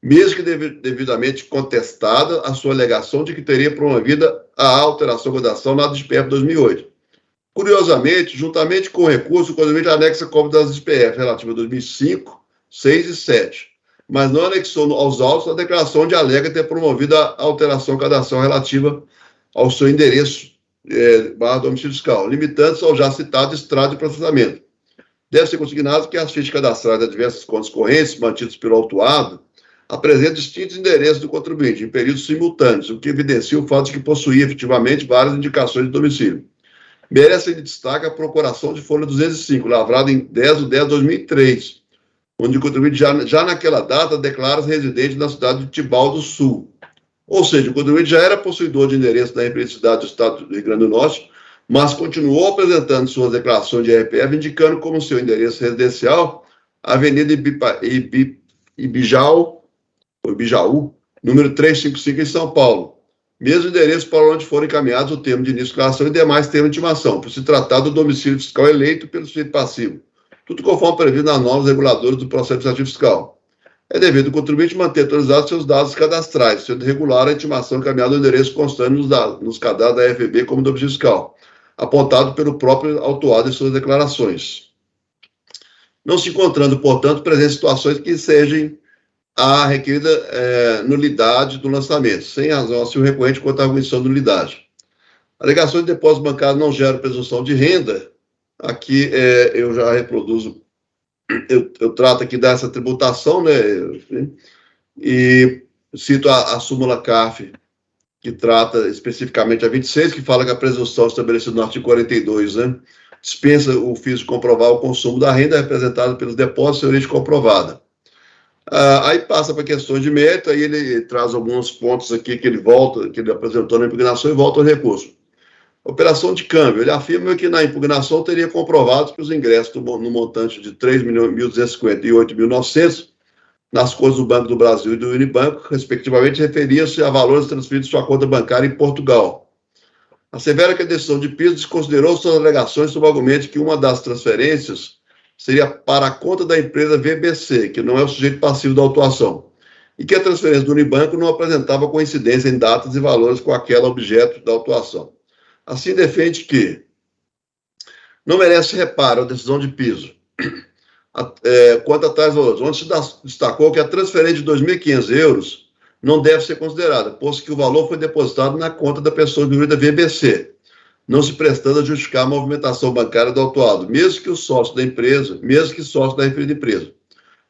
mesmo que devidamente contestada a sua alegação de que teria promovida a alteração da redação na DIRPF 2008. Curiosamente, juntamente com o recurso, o contribuinte anexa a cópia das DIRPF relativa a 2005, 6 e 7, mas não anexou aos autos a declaração onde alega ter promovido a alteração cadastral relativa ao seu endereço domicílio fiscal, limitando-se ao já citado extrato de processamento. Deve ser consignado que as fichas cadastrais das diversas contas correntes mantidas pelo autuado apresentam distintos endereços do contribuinte em períodos simultâneos, o que evidencia o fato de que possuía efetivamente várias indicações de domicílio. Merece de destaque a procuração de folha 205, lavrada em 10 de 10 de 2003, onde o contribuinte já naquela data declara-se residente na cidade de Tibau do Sul. Ou seja, o contribuinte já era possuidor de endereço da representação do Estado do Rio Grande do Norte, mas continuou apresentando suas declarações de RPF, indicando como seu endereço residencial a Avenida Ibijaú, número 355, em São Paulo. Mesmo endereço para onde foram encaminhados o termo de início de declaração e demais termos de intimação, por se tratar do domicílio fiscal eleito pelo sujeito passivo. Tudo conforme previsto nas normas reguladoras do processo administrativo fiscal. É devido ao contribuinte manter atualizados seus dados cadastrais, sendo regular a intimação encaminhada ao endereço constante nos cadastros da FB como domicílio fiscal, apontado pelo próprio autuado em suas declarações. Não se encontrando, portanto, presentes situações que sejam a requerida nulidade do lançamento, sem razão se o recorrente quanto à arguição de nulidade. Alegações de depósito bancário não geram presunção de renda, Aqui eu já reproduzo, eu trato aqui dessa tributação, né? E cito a súmula CARF, que trata especificamente a 26, que fala que a presunção estabelecida no artigo 42, né, dispensa o físico comprovar o consumo da renda representada pelos depósitos de origem comprovada. Aí passa para questões de mérito, aí ele traz alguns pontos aqui que ele apresentou na impugnação e volta ao recurso. Operação de câmbio, ele afirma que na impugnação teria comprovado que os ingressos no montante de R$ 3.250 e R$ 8.900 nas contas do Banco do Brasil e do Unibanco, respectivamente, referiam-se a valores transferidos de sua conta bancária em Portugal. Assevera que a decisão de piso desconsiderou suas alegações sob o argumento que uma das transferências seria para a conta da empresa VBC, que não é o sujeito passivo da autuação, e que a transferência do Unibanco não apresentava coincidência em datas e valores com aquela objeto da autuação. Assim, defende que não merece reparo a decisão de piso. Quanto a tais valores, onde se destacou que a transferência de R$ 2.500 não deve ser considerada, posto que o valor foi depositado na conta da pessoa jurídica VBC, não se prestando a justificar a movimentação bancária do autuado, mesmo que sócio da referida empresa.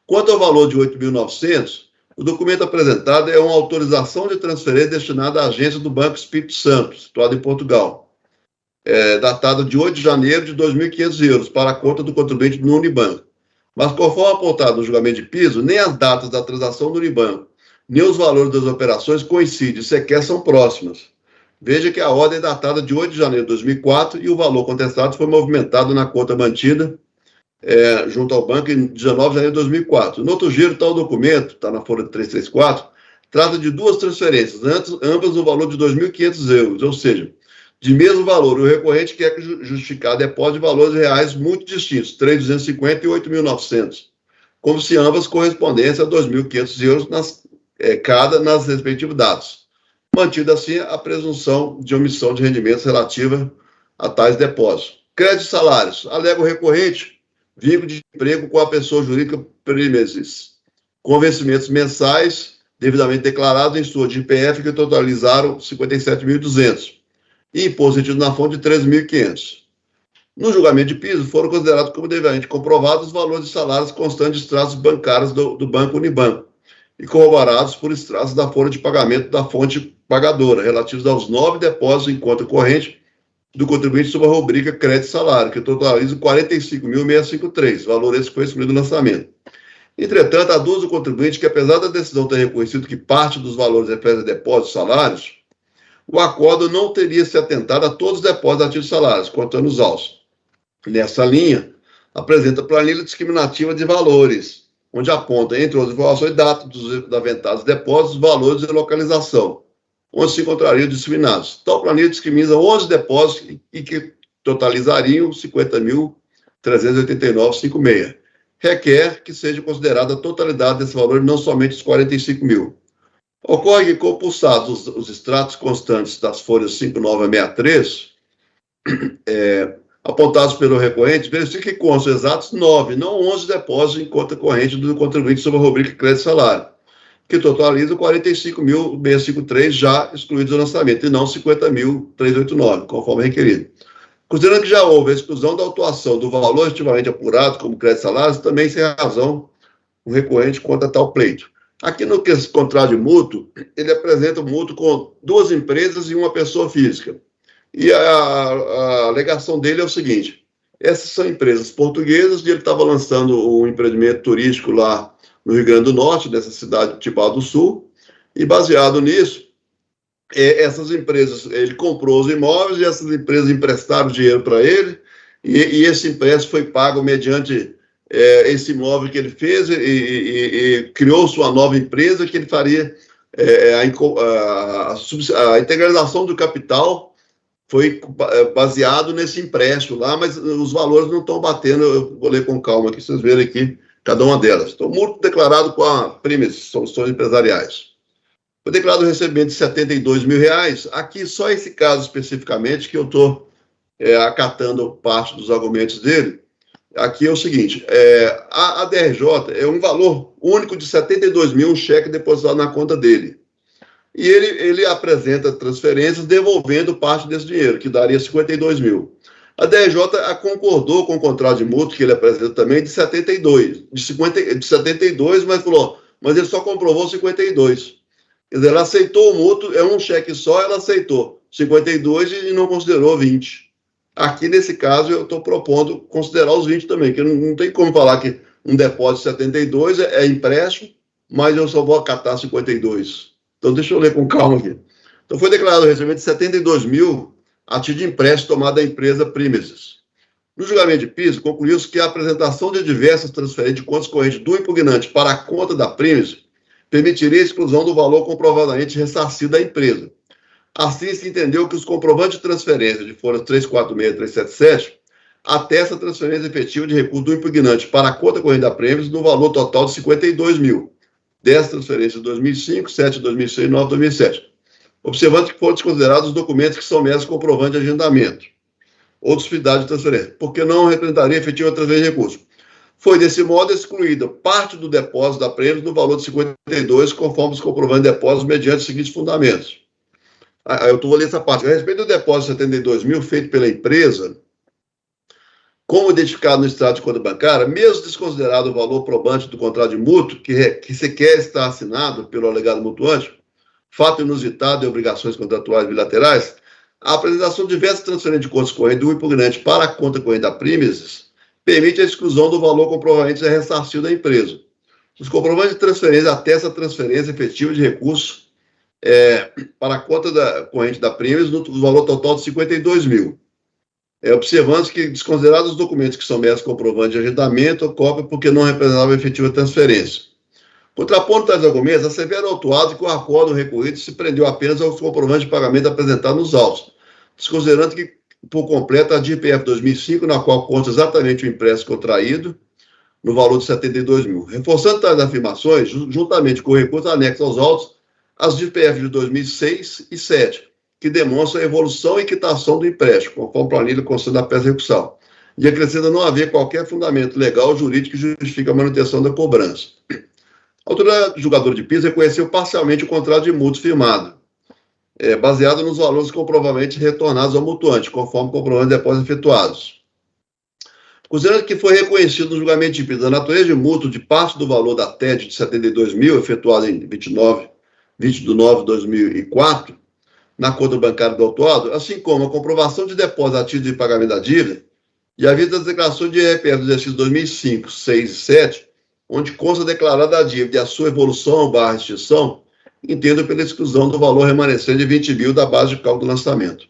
Quanto ao valor de R$ 8.900, o documento apresentado é uma autorização de transferência destinada à agência do Banco Espírito Santo, situada em Portugal, datado de 8 de janeiro de R$ 2.500 para a conta do contribuinte no Unibanco. Mas, conforme apontado no julgamento de piso, nem as datas da transação do Unibanco, nem os valores das operações coincidem, sequer são próximas. Veja que a ordem é datada de 8 de janeiro de 2004 e o valor contestado foi movimentado na conta mantida junto ao banco em 19 de janeiro de 2004. No outro giro, tal documento, está na folha 334, trata de duas transferências, ambas no valor de R$ 2.500, ou seja, de mesmo valor. O recorrente quer justificar depósito de valores reais muito distintos, R$ 3.250 e R$ 8.900, como se ambas correspondessem a R$ 2.500 cada nas respectivos dados. Mantida assim a presunção de omissão de rendimentos relativa a tais depósitos. Crédito e salários. Alega o recorrente vínculo de emprego com a pessoa jurídica meses, com vencimentos mensais devidamente declarados em sua de IPF que totalizaram 57.200 e imposto retido na fonte de 13.500. No julgamento de piso, foram considerados como devidamente comprovados os valores de salários constantes de extratos bancários do Banco Unibanco e corroborados por extratos da folha de pagamento da fonte pagadora, relativos aos 9 depósitos em conta corrente do contribuinte sob a rubrica crédito e salário, que totaliza 45.653, valor esse que foi excluído do lançamento. Entretanto, aduz o contribuinte que, apesar da decisão ter reconhecido que parte dos valores refere a depósitos e salários, o acordo não teria se atentado a todos os depósitos ativos e salários, contando os autos. Nessa linha, apresenta planilha discriminativa de valores, onde aponta, entre outras informações, datas dos aventados depósitos, valores e localização, onde se encontrariam discriminados. Tal planilha discrimina 11 depósitos e que totalizariam 50.389,56. Requer que seja considerada a totalidade desse valor, não somente os 45.000. Ocorre que, compulsados os extratos constantes das folhas 59 a 63, apontados pelo recorrente, verifica que constam exatos 9, não 11 depósitos em conta corrente do contribuinte sob a rubrica crédito e salário, que totaliza 45.653 já excluídos do lançamento, e não 50.389, conforme requerido. Considerando que já houve a exclusão da autuação do valor estimamente apurado como crédito e salário, também sem razão o recorrente contra tal pleito. Aqui no contrato de mútuo, ele apresenta o mútuo com 2 empresas e uma pessoa física. E a alegação dele é o seguinte: essas são empresas portuguesas e ele estava lançando um empreendimento turístico lá no Rio Grande do Norte, nessa cidade de Tibau do Sul, e baseado nisso, essas empresas, ele comprou os imóveis e essas empresas emprestaram dinheiro para ele, e esse empréstimo foi pago mediante esse imóvel que ele fez e criou sua nova empresa que ele faria a integralização do capital foi baseado nesse empréstimo lá, mas os valores não estão batendo. Eu vou ler com calma aqui, vocês verem aqui cada uma delas. Então, mútuo declarado com a Primes Soluções Empresariais. Foi declarado o recebimento de R$72 mil. Aqui, só esse caso especificamente, que eu estou acatando parte dos argumentos dele. Aqui é o seguinte: a DRJ é um valor único de 72 mil, um cheque depositado na conta dele. E ele apresenta transferências devolvendo parte desse dinheiro, que daria 52 mil. A DRJ concordou com o contrato de mútuo que ele apresentou também de 72, de 72, mas falou, mas ele só comprovou 52. Quer dizer, ela aceitou o mútuo, é um cheque só, ela aceitou 52 e não considerou 20. Aqui, nesse caso, eu estou propondo considerar os 20 também, que não tem como falar que um depósito de 72 é empréstimo, mas eu só vou acatar 52. Então, deixa eu ler com calma aqui. Então, foi declarado o recebimento de 72 mil a título de empréstimo tomado da empresa Primeses. No julgamento de piso, concluiu-se que a apresentação de diversas transferências de contas correntes do impugnante para a conta da Primeses permitiria a exclusão do valor comprovadamente ressarcido da empresa. Assim, se entendeu que os comprovantes de transferência de folhas 346 e 377 atestam a transferência efetiva de recurso do impugnante para a conta corrente da Primeses no valor total de 52 mil. 10 transferências de 2005, 7 de 2006 e 9 de 2007. Observando que foram desconsiderados os documentos que são meros comprovantes de agendamento ou disponibilidade de transferência, porque não representaria efetiva transferência de recursos. Foi, desse modo, excluída parte do depósito da Primeses no valor de 52, conforme os comprovantes de depósitos, mediante os seguintes fundamentos. Eu vou ler essa parte. A respeito do depósito de 72 mil feito pela empresa, como identificado no extrato de conta bancária, mesmo desconsiderado o valor probante do contrato de mútuo, que sequer está assinado pelo alegado mutuante, fato inusitado de obrigações contratuais bilaterais, a apresentação de diversas transferências de contas correntes do impugnante para a conta corrente da Primeses permite a exclusão do valor comprovamente ressarcido da empresa. Os comprovantes de transferência atestam a transferência efetiva de recursos para a conta corrente da Primeses no valor total de 52 mil. Observando que, desconsiderados os documentos que são meros comprovantes de agendamento, ocorre porque não representavam efetiva transferência. Contrapondo tais argumentos, assevera o autuado que o acordo recorrido se prendeu apenas aos comprovantes de pagamento apresentados nos autos, desconsiderando que, por completo, a DIPF 2005, na qual consta exatamente o empréstimo contraído, no valor de 72 mil. Reforçando tais afirmações, juntamente com o recurso anexo aos autos, as DIPF de 2006 e 2007, que demonstram a evolução e quitação do empréstimo, conforme planilha constante da peça de execução, e acrescenta não haver qualquer fundamento legal ou jurídico que justifique a manutenção da cobrança. A autoridade julgadora de piso reconheceu parcialmente o contrato de mútuo firmado, baseado nos valores comprovadamente retornados ao mutuante, conforme o comprovante de depósitos efetuados. Considerando que foi reconhecido no julgamento de piso a natureza de mútuo de parte do valor da TED de 72 mil, efetuado em 20 de nove de 2004, na conta bancária do autuado, assim como a comprovação de depósito a título de pagamento da dívida e a vista das declarações de IRPF do exercício 2005, 6 e 7, onde consta declarada a dívida e a sua evolução/extinção, entendo pela exclusão do valor remanescente de 20 mil da base de cálculo do lançamento.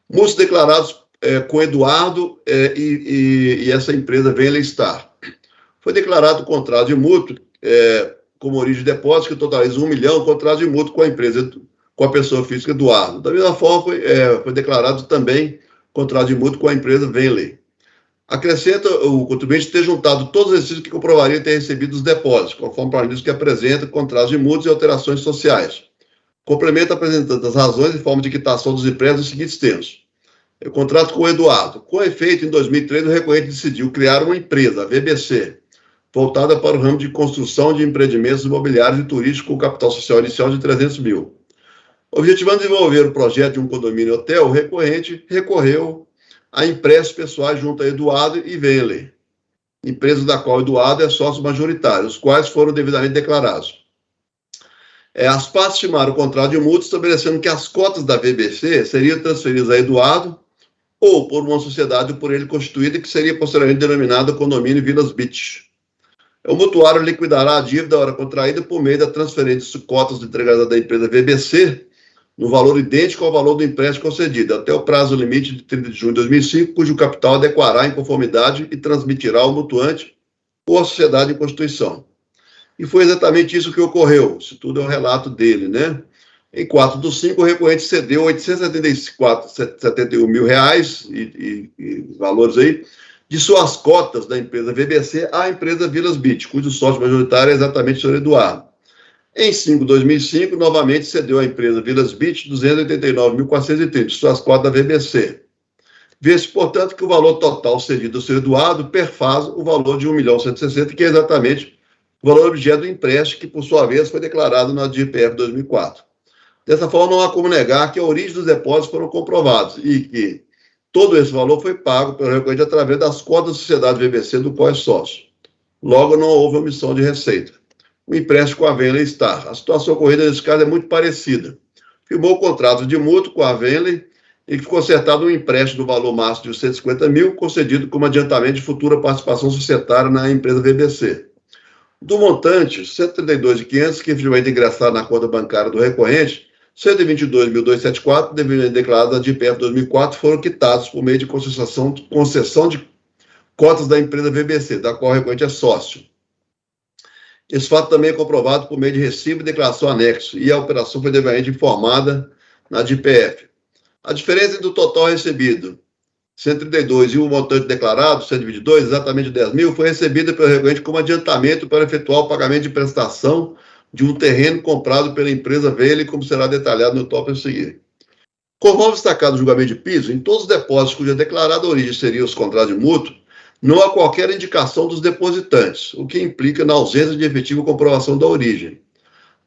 Mútuos declarados com Eduardo e essa empresa Venlestar. Foi declarado o contrato de mútuo como origem de depósito, que totaliza 1 milhão, contrato de mútuo com a empresa, com a pessoa física Eduardo. Da mesma forma, foi declarado também contrato de mútuo com a empresa Venley. Acrescenta o contribuinte ter juntado todos os exercícios que comprovariam ter recebido os depósitos, conforme o planilha que apresenta contratos de mútuos e alterações sociais. Complementa apresentando as razões e forma de quitação dos empréstimos nos seguintes termos. O contrato com o Eduardo. Com efeito, em 2003, o recorrente decidiu criar uma empresa, a VBC, voltada para o ramo de construção de empreendimentos imobiliários e turísticos com capital social inicial de 300 mil. Objetivando desenvolver o projeto de um condomínio hotel, o recorrente recorreu a empréstimos pessoais junto a Eduardo e Venley, empresa da qual Eduardo é sócio majoritário, os quais foram devidamente declarados. As partes firmaram o contrato de mútuo, estabelecendo que as cotas da VBC seriam transferidas a Eduardo ou por uma sociedade por ele constituída, que seria posteriormente denominada Condomínio Vilas Beach. O mutuário liquidará a dívida, hora contraída, por meio da transferência de cotas entregadas da empresa VBC, no valor idêntico ao valor do empréstimo concedido, até o prazo limite de 30 de junho de 2005, cujo capital adequará em conformidade e transmitirá ao mutuante ou à sociedade em constituição. E foi exatamente isso que ocorreu. Isso tudo é o relato dele, né? Em 4/5, o recorrente cedeu R$ 874,71 mil e valores aí, de suas cotas da empresa VBC à empresa Vilas Beach, cujo sócio majoritário é exatamente o senhor Eduardo. Em 5/2005, novamente cedeu à empresa Vilas Beach 289.430 de suas cotas da VBC. Vê-se, portanto, que o valor total cedido ao senhor Eduardo perfaz o valor de R$ 1.160.000, que é exatamente o valor objeto do empréstimo, que, por sua vez, foi declarado na DIPF 2004. Dessa forma, não há como negar que a origem dos depósitos foram comprovados e que Todo esse valor foi pago pelo recorrente através das cotas da sociedade VBC, do qual é sócio. Logo, não houve omissão de receita. O empréstimo com a Venley Star. A situação ocorrida nesse caso é muito parecida. Firmou o contrato de mútuo com a Venley e ficou acertado um empréstimo do valor máximo de 150 mil, concedido como adiantamento de futura participação societária na empresa VBC. Do montante, 132.500, que efetivamente ingressaram na conta bancária do recorrente, 122.274, devidamente declarados na DIPF 2004, foram quitados por meio de concessão de cotas da empresa VBC, da qual o recorrente é sócio. Esse fato também é comprovado por meio de recibo e declaração anexo, e a operação foi devidamente informada na DIPF. A diferença entre o total recebido, 132, e o montante declarado, 122, exatamente 10 mil, foi recebida pelo recorrente como adiantamento para efetuar o pagamento de prestação de um terreno comprado pela empresa Venley, como será detalhado no tópico a seguir. Conforme destacado no julgamento de piso, em todos os depósitos cuja declarada origem seriam os contratos de mútuo, não há qualquer indicação dos depositantes, o que implica na ausência de efetiva comprovação da origem.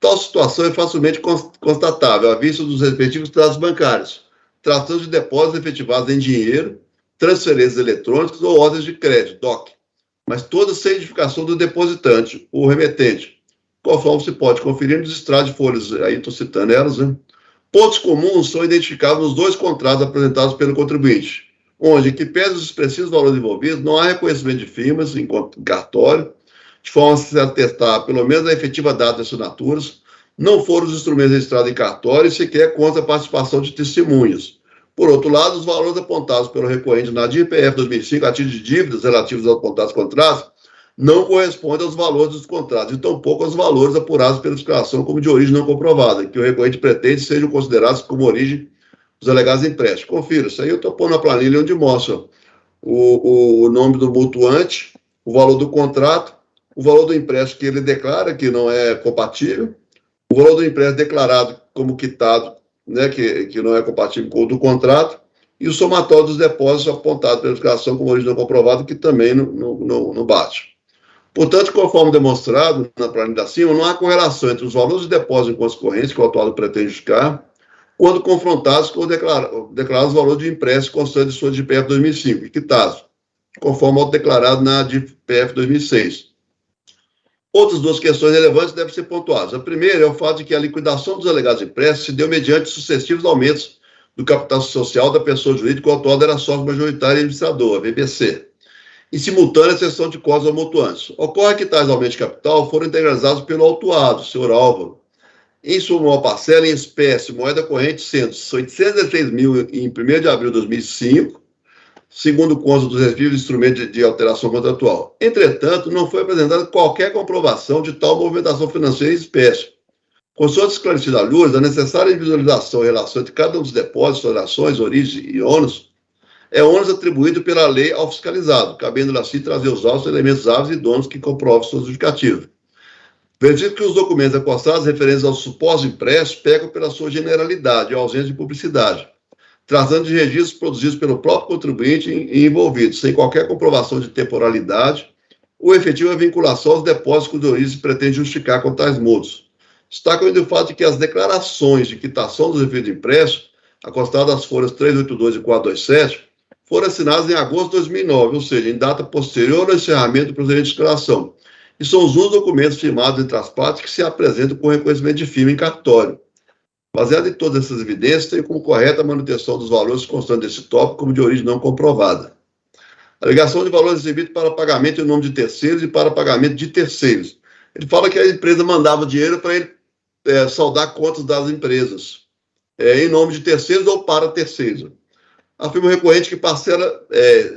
Tal situação é facilmente constatável à vista dos respectivos dados bancários, tratando de depósitos efetivados em dinheiro, transferências eletrônicas ou ordens de crédito, DOC, mas todas sem identificação do depositante, o remetente, conforme se pode conferir nos extratos de folhas, aí estou citando elas, né? Pontos comuns são identificados nos dois contratos apresentados pelo contribuinte, onde, que pese os expressivos valores envolvidos, não há reconhecimento de firmas em cartório, de forma a se atestar pelo menos a efetiva data de assinaturas, não foram os instrumentos registrados em cartório e sequer consta a participação de testemunhas. Por outro lado, os valores apontados pelo recorrente na DIPF 2005, a título de dívidas relativos aos apontados contratos, não correspondem aos valores dos contratos, e tampouco aos valores apurados pela declaração como de origem não comprovada, que o recorrente pretende sejam considerados como origem dos alegados empréstimos. Confira, isso aí eu estou pondo na planilha onde mostra o nome do mutuante, o valor do contrato, o valor do empréstimo que ele declara que não é compatível, o valor do empréstimo declarado como quitado, né, que não é compatível com o do contrato, e o somatório dos depósitos apontados pela declaração como origem não comprovada, que também não bate. Portanto, conforme demonstrado na planilha acima, não há correlação entre os valores de depósito em contas correntes que o autuado pretende justificar, quando confrontados com declarados valores de empréstimo constante de sua DIPF 2005, e quitados, conforme ao declarado na DIPF 2006. Outras duas questões relevantes devem ser pontuadas. A primeira é o fato de que a liquidação dos alegados empréstimos se deu mediante sucessivos aumentos do capital social da pessoa jurídica, que o autuado era sócio majoritário e administrador, a VBC, e simultânea cessão de cotas ao mutuante. Ocorre que tais aumentos de capital foram integralizados pelo autuado, senhor Álvaro, em sua maior parcela em espécie, moeda corrente, sendo 816 mil em 1º de abril de 2005, segundo consta dos respectivos instrumentos de alteração contratual. Entretanto, não foi apresentada qualquer comprovação de tal movimentação financeira em espécie. Consoante esclarecido a luz, a necessária visualização em relação entre cada um dos depósitos, orações, origens e ônus, é ônus atribuído pela lei ao fiscalizado, cabendo-lhe assim trazer os autos, elementos hábeis e donos que comprovem sua justificativa. Verifico que os documentos acostados referentes aos supostos empréstimos pecam pela sua generalidade e ausência de publicidade, tratando de registros produzidos pelo próprio contribuinte e envolvidos, sem qualquer comprovação de temporalidade ou efetiva vinculação aos depósitos cuja origem se pretende justificar com tais modos. Destaco ainda o fato de que as declarações de quitação dos efeitos de empréstimo, acostadas às folhas 382 e 427, foram assinadas em agosto de 2009, ou seja, em data posterior ao encerramento do procedimento de declaração, e são os únicos documentos firmados entre as partes que se apresentam com reconhecimento de firma em cartório. Baseado em todas essas evidências, tem como correta a manutenção dos valores constantes desse tópico como de origem não comprovada. Alegação de valores recebidos para pagamento em nome de terceiros e para pagamento de terceiros. Ele fala que a empresa mandava dinheiro para ele saldar contas das empresas, em nome de terceiros ou para terceiros. Afirma o recorrente que parcela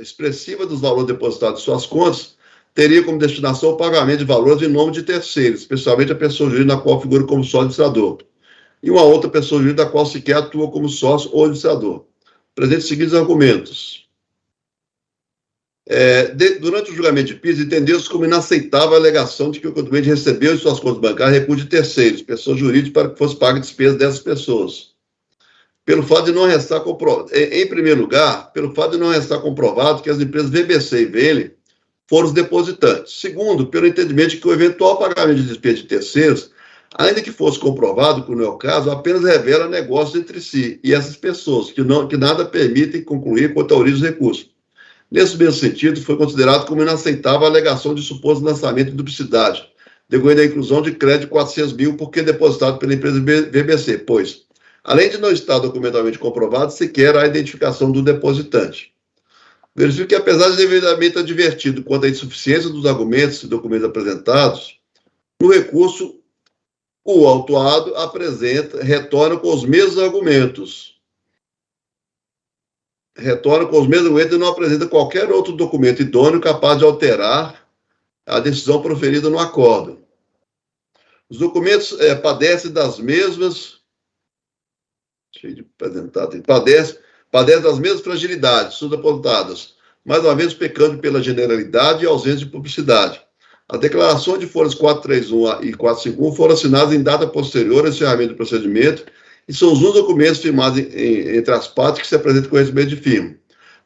expressiva dos valores depositados em suas contas teria como destinação o pagamento de valores em nome de terceiros, especialmente a pessoa jurídica na qual figura como sócio administrador, e uma outra pessoa jurídica da qual sequer atua como sócio ou administrador. Presente os seguintes argumentos. Durante o julgamento de piso, entendeu-se como inaceitável a alegação de que o contribuinte recebeu em suas contas bancárias recursos de terceiros, pessoas jurídicas, para que fosse paga a despesa dessas pessoas. Pelo fato de não restar comprovado, em primeiro lugar, pelo fato de não restar comprovado que as empresas VBC e Venley foram os depositantes. Segundo, pelo entendimento de que o eventual pagamento de despesa de terceiros Ainda que fosse comprovado que não é o caso, apenas revela negócios entre si e essas pessoas, que nada permitem concluir quanto à origem dos recursos. Nesse mesmo sentido, foi considerado como inaceitável a alegação de suposto lançamento de duplicidade, decorrendo da inclusão de crédito de 400 mil, porque depositado pela empresa VBC, pois, além de não estar documentalmente comprovado, sequer há identificação do depositante. Verifico que, apesar de devidamente advertido quanto à insuficiência dos argumentos e documentos apresentados, no recurso, o autuado retorna com os mesmos argumentos. Retorna com os mesmos argumentos e não apresenta qualquer outro documento idôneo capaz de alterar a decisão proferida no acórdão. Os documentos padecem das mesmas... Cheio de apresentado. Padece das mesmas fragilidades, suas apontadas, mais uma vez pecando pela generalidade e ausência de publicidade. As declarações de folhas 431 e 451 foram assinadas em data posterior ao encerramento do procedimento e são os únicos documentos firmados entre as partes que se apresentam com recebimento de firma.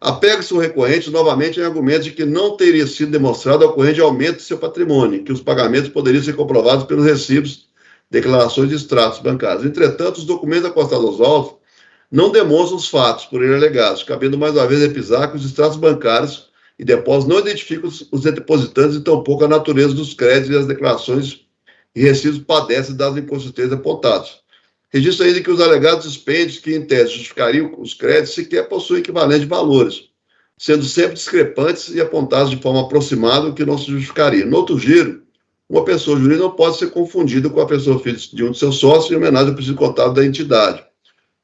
Apega-se o recorrente novamente em argumentos de que não teria sido demonstrado a ocorrência de aumento de seu patrimônio, que os pagamentos poderiam ser comprovados pelos recibos, declarações e extratos bancários. Entretanto, os documentos acostados aos autos não demonstram os fatos por ele alegados, cabendo mais uma vez repisar que os extratos bancários e depósitos não identificam os depositantes e tampouco a natureza dos créditos e as declarações e recibos padecem das inconsistências apontadas. Registro ainda que os alegados dispêndios que, em tese, justificariam os créditos sequer possuem equivalente de valores, sendo sempre discrepantes e apontados de forma aproximada, o que não se justificaria. No outro giro, uma pessoa jurídica não pode ser confundida com a pessoa física de um de seus sócios em homenagem ao princípio contábil da entidade.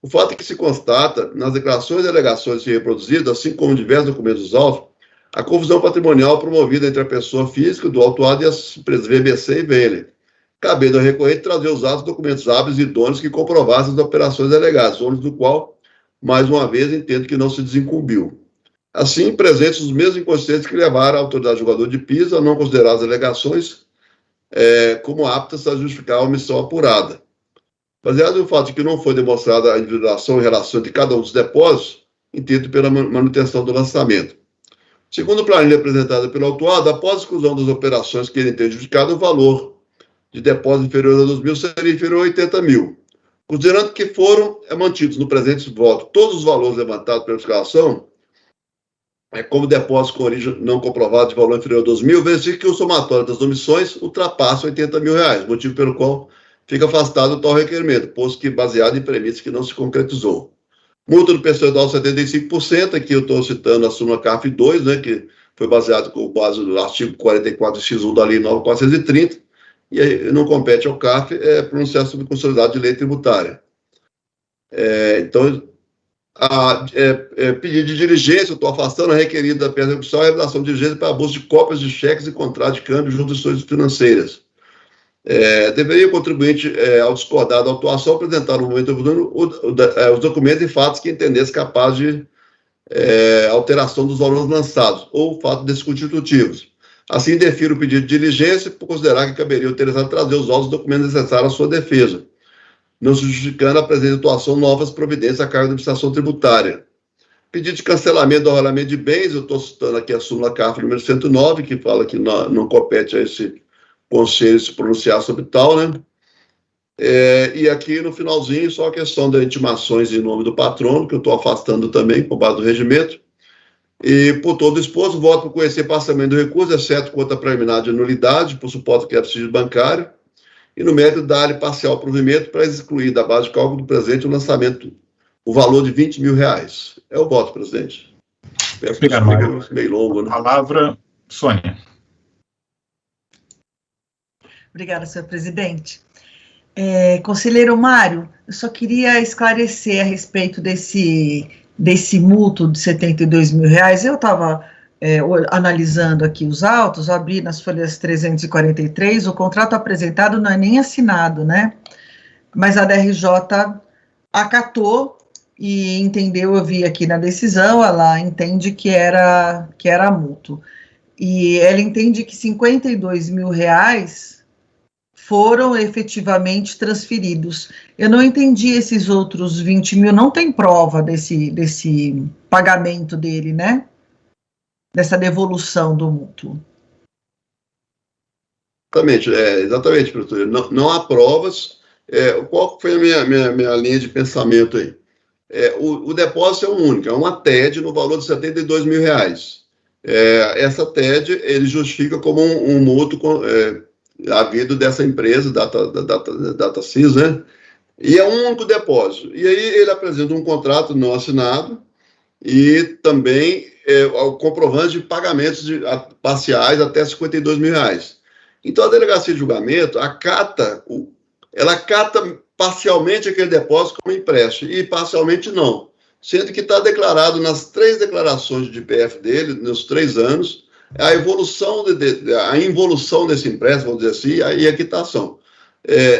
O fato é que se constata, nas declarações e alegações reproduzidas, assim como em diversos documentos dos autos, a confusão patrimonial promovida entre a pessoa física do autuado e as empresas VBC e Vênia, cabendo ao recorrente trazer os atos documentos hábeis e idôneos que comprovassem as operações alegadas, ônus do qual, mais uma vez, entendo que não se desincumbiu. Assim, presentes os mesmos inconsistentes que levaram a autoridade julgadora de Pisa a não considerar as alegações como aptas a justificar a omissão apurada. Baseado no fato de que não foi demonstrada a individuação em relação de cada um dos depósitos, entendo pela manutenção do lançamento. Segundo a planilha apresentada pelo autuado, após a exclusão das operações que ele tem justificado, o valor de depósito inferior a 2 mil seria inferior a 80 mil. Considerando que foram mantidos no presente voto todos os valores levantados pela fiscalização, como depósito com origem não comprovada de valor inferior a 2 mil, verifica que o somatório das omissões ultrapassa 80 mil reais, motivo pelo qual fica afastado o tal requerimento, posto que baseado em premissas que não se concretizou. Multa do percentual 75%, aqui eu estou citando a súmula CARF 2, né, que foi baseado com base no artigo 44x1 da Lei 9.430, e aí não compete ao CARF pronunciar sobre consolidado de lei tributária. Então, pedido de diligência, eu estou afastando a requerida da persecução e a realização de diligência para abuso de cópias de cheques e contratos de câmbio junto às instituições financeiras. Deveria o contribuinte, ao discordar da autuação, apresentar no momento os documentos e fatos que entendesse capaz de alteração dos valores lançados ou fatos desconstitutivos. Assim, defiro o pedido de diligência por considerar que caberia ao interessado trazer os outros documentos necessários à sua defesa, não se justificando a presença de atuação novas providências à cargo da administração tributária. Pedido de cancelamento do arrolamento de bens, eu estou citando aqui a súmula CARF número 109, que fala que não compete a esse conselho se pronunciar sobre tal, né? E aqui no finalzinho, só a questão das intimações em nome do patrono, que eu estou afastando também, com base no regimento. E, por todo exposto, voto por conhecer parcialmente do recurso, exceto quanto à preliminar de nulidade, por suposto que é preciso bancário, e no mérito dar-lhe parcial provimento para excluir da base de cálculo do presente o lançamento, o valor de 20 mil reais. É o voto, presidente. Peço que isso meio longo, né? Palavra, Sônia. Obrigada, senhor presidente. Conselheiro Mário, eu só queria esclarecer a respeito desse mútuo de 72 mil reais. Eu estava analisando aqui os autos, abri nas folhas 343, o contrato apresentado não é nem assinado, né? Mas a DRJ acatou e entendeu, eu vi aqui na decisão, ela entende que era mútuo. E ela entende que 52 mil reais foram efetivamente transferidos. Eu não entendi esses outros 20 mil, não tem prova desse pagamento dele, né? Dessa devolução do mútuo. Exatamente, professor. Não há provas. Qual foi a minha linha de pensamento aí? O depósito é um único, é uma TED no valor de R$72 mil. Essa TED ele justifica como um mútuo havido dessa empresa, DataSys, né? E é um único depósito. E aí ele apresenta um contrato não assinado e também o comprovante de pagamentos parciais até R$52 mil. Então, a delegacia de julgamento acata parcialmente aquele depósito como empréstimo e parcialmente não, sendo que está declarado nas 3 declarações de IPF dele, nos 3 anos, a involução desse empréstimo, vamos dizer assim, e a quitação.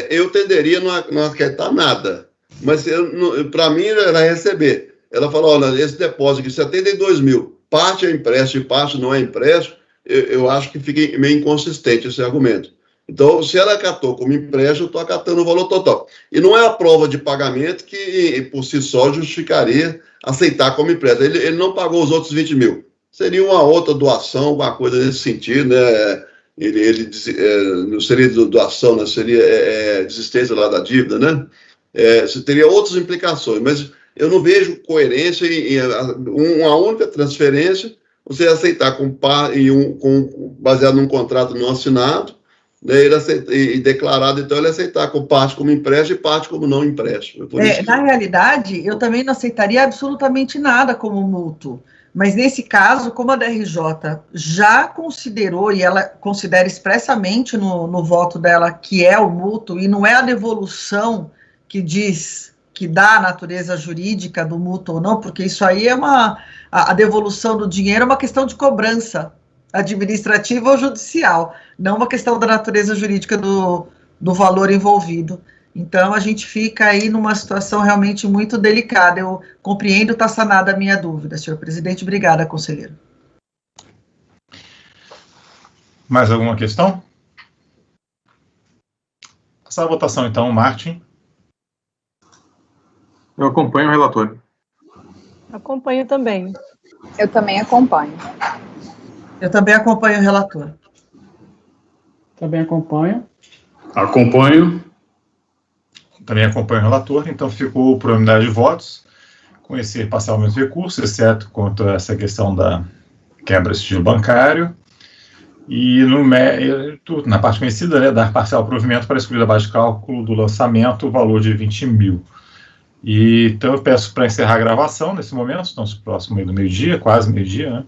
Eu tenderia a não aquitar nada, mas para mim era receber. Ela falou, olha, esse depósito de 72 mil, parte é empréstimo e parte não é empréstimo, eu acho que fica meio inconsistente esse argumento. Então, se ela acatou como empréstimo, eu estou acatando o valor total. E não é a prova de pagamento que, por si só, justificaria aceitar como empréstimo. Ele não pagou os outros 20 mil. Seria uma outra doação, alguma coisa nesse sentido, né? Não seria doação, né? Seria desistência lá da dívida, né? Você teria outras implicações, mas eu não vejo coerência em uma única transferência, você aceitar baseado num contrato não assinado, né, e declarado, então, ele aceitar com parte como empréstimo e parte como não empréstimo. Na realidade, eu também não aceitaria absolutamente nada como mútuo, mas nesse caso, como a DRJ já considerou, e ela considera expressamente no voto dela que é o mútuo, e não é a devolução que diz que dá a natureza jurídica do mútuo ou não, porque isso aí a devolução do dinheiro é uma questão de cobrança administrativa ou judicial, não uma questão da natureza jurídica do valor envolvido. Então, a gente fica aí numa situação realmente muito delicada. Eu compreendo, está sanada a minha dúvida, senhor presidente. Obrigada, conselheiro. Mais alguma questão? Passar a votação, então, Martin. Eu acompanho o relator. Acompanho também. Eu também acompanho. Eu também acompanho o relator. Também acompanho. Acompanho. Também acompanho o relator, então ficou por unanimidade de votos, conhecer parcialmente o recurso, exceto quanto a essa questão da quebra de sigilo bancário, e no mérito, na parte conhecida, né, dar parcial provimento para excluir da base de cálculo do lançamento o valor de 20 mil. E, então eu peço para encerrar a gravação nesse momento, estamos próximo aí do meio-dia, quase meio-dia, né?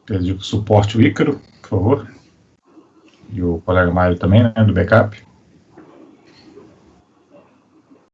Perdi o suporte, o Ícaro, por favor. E o colega Mário também, né, do backup.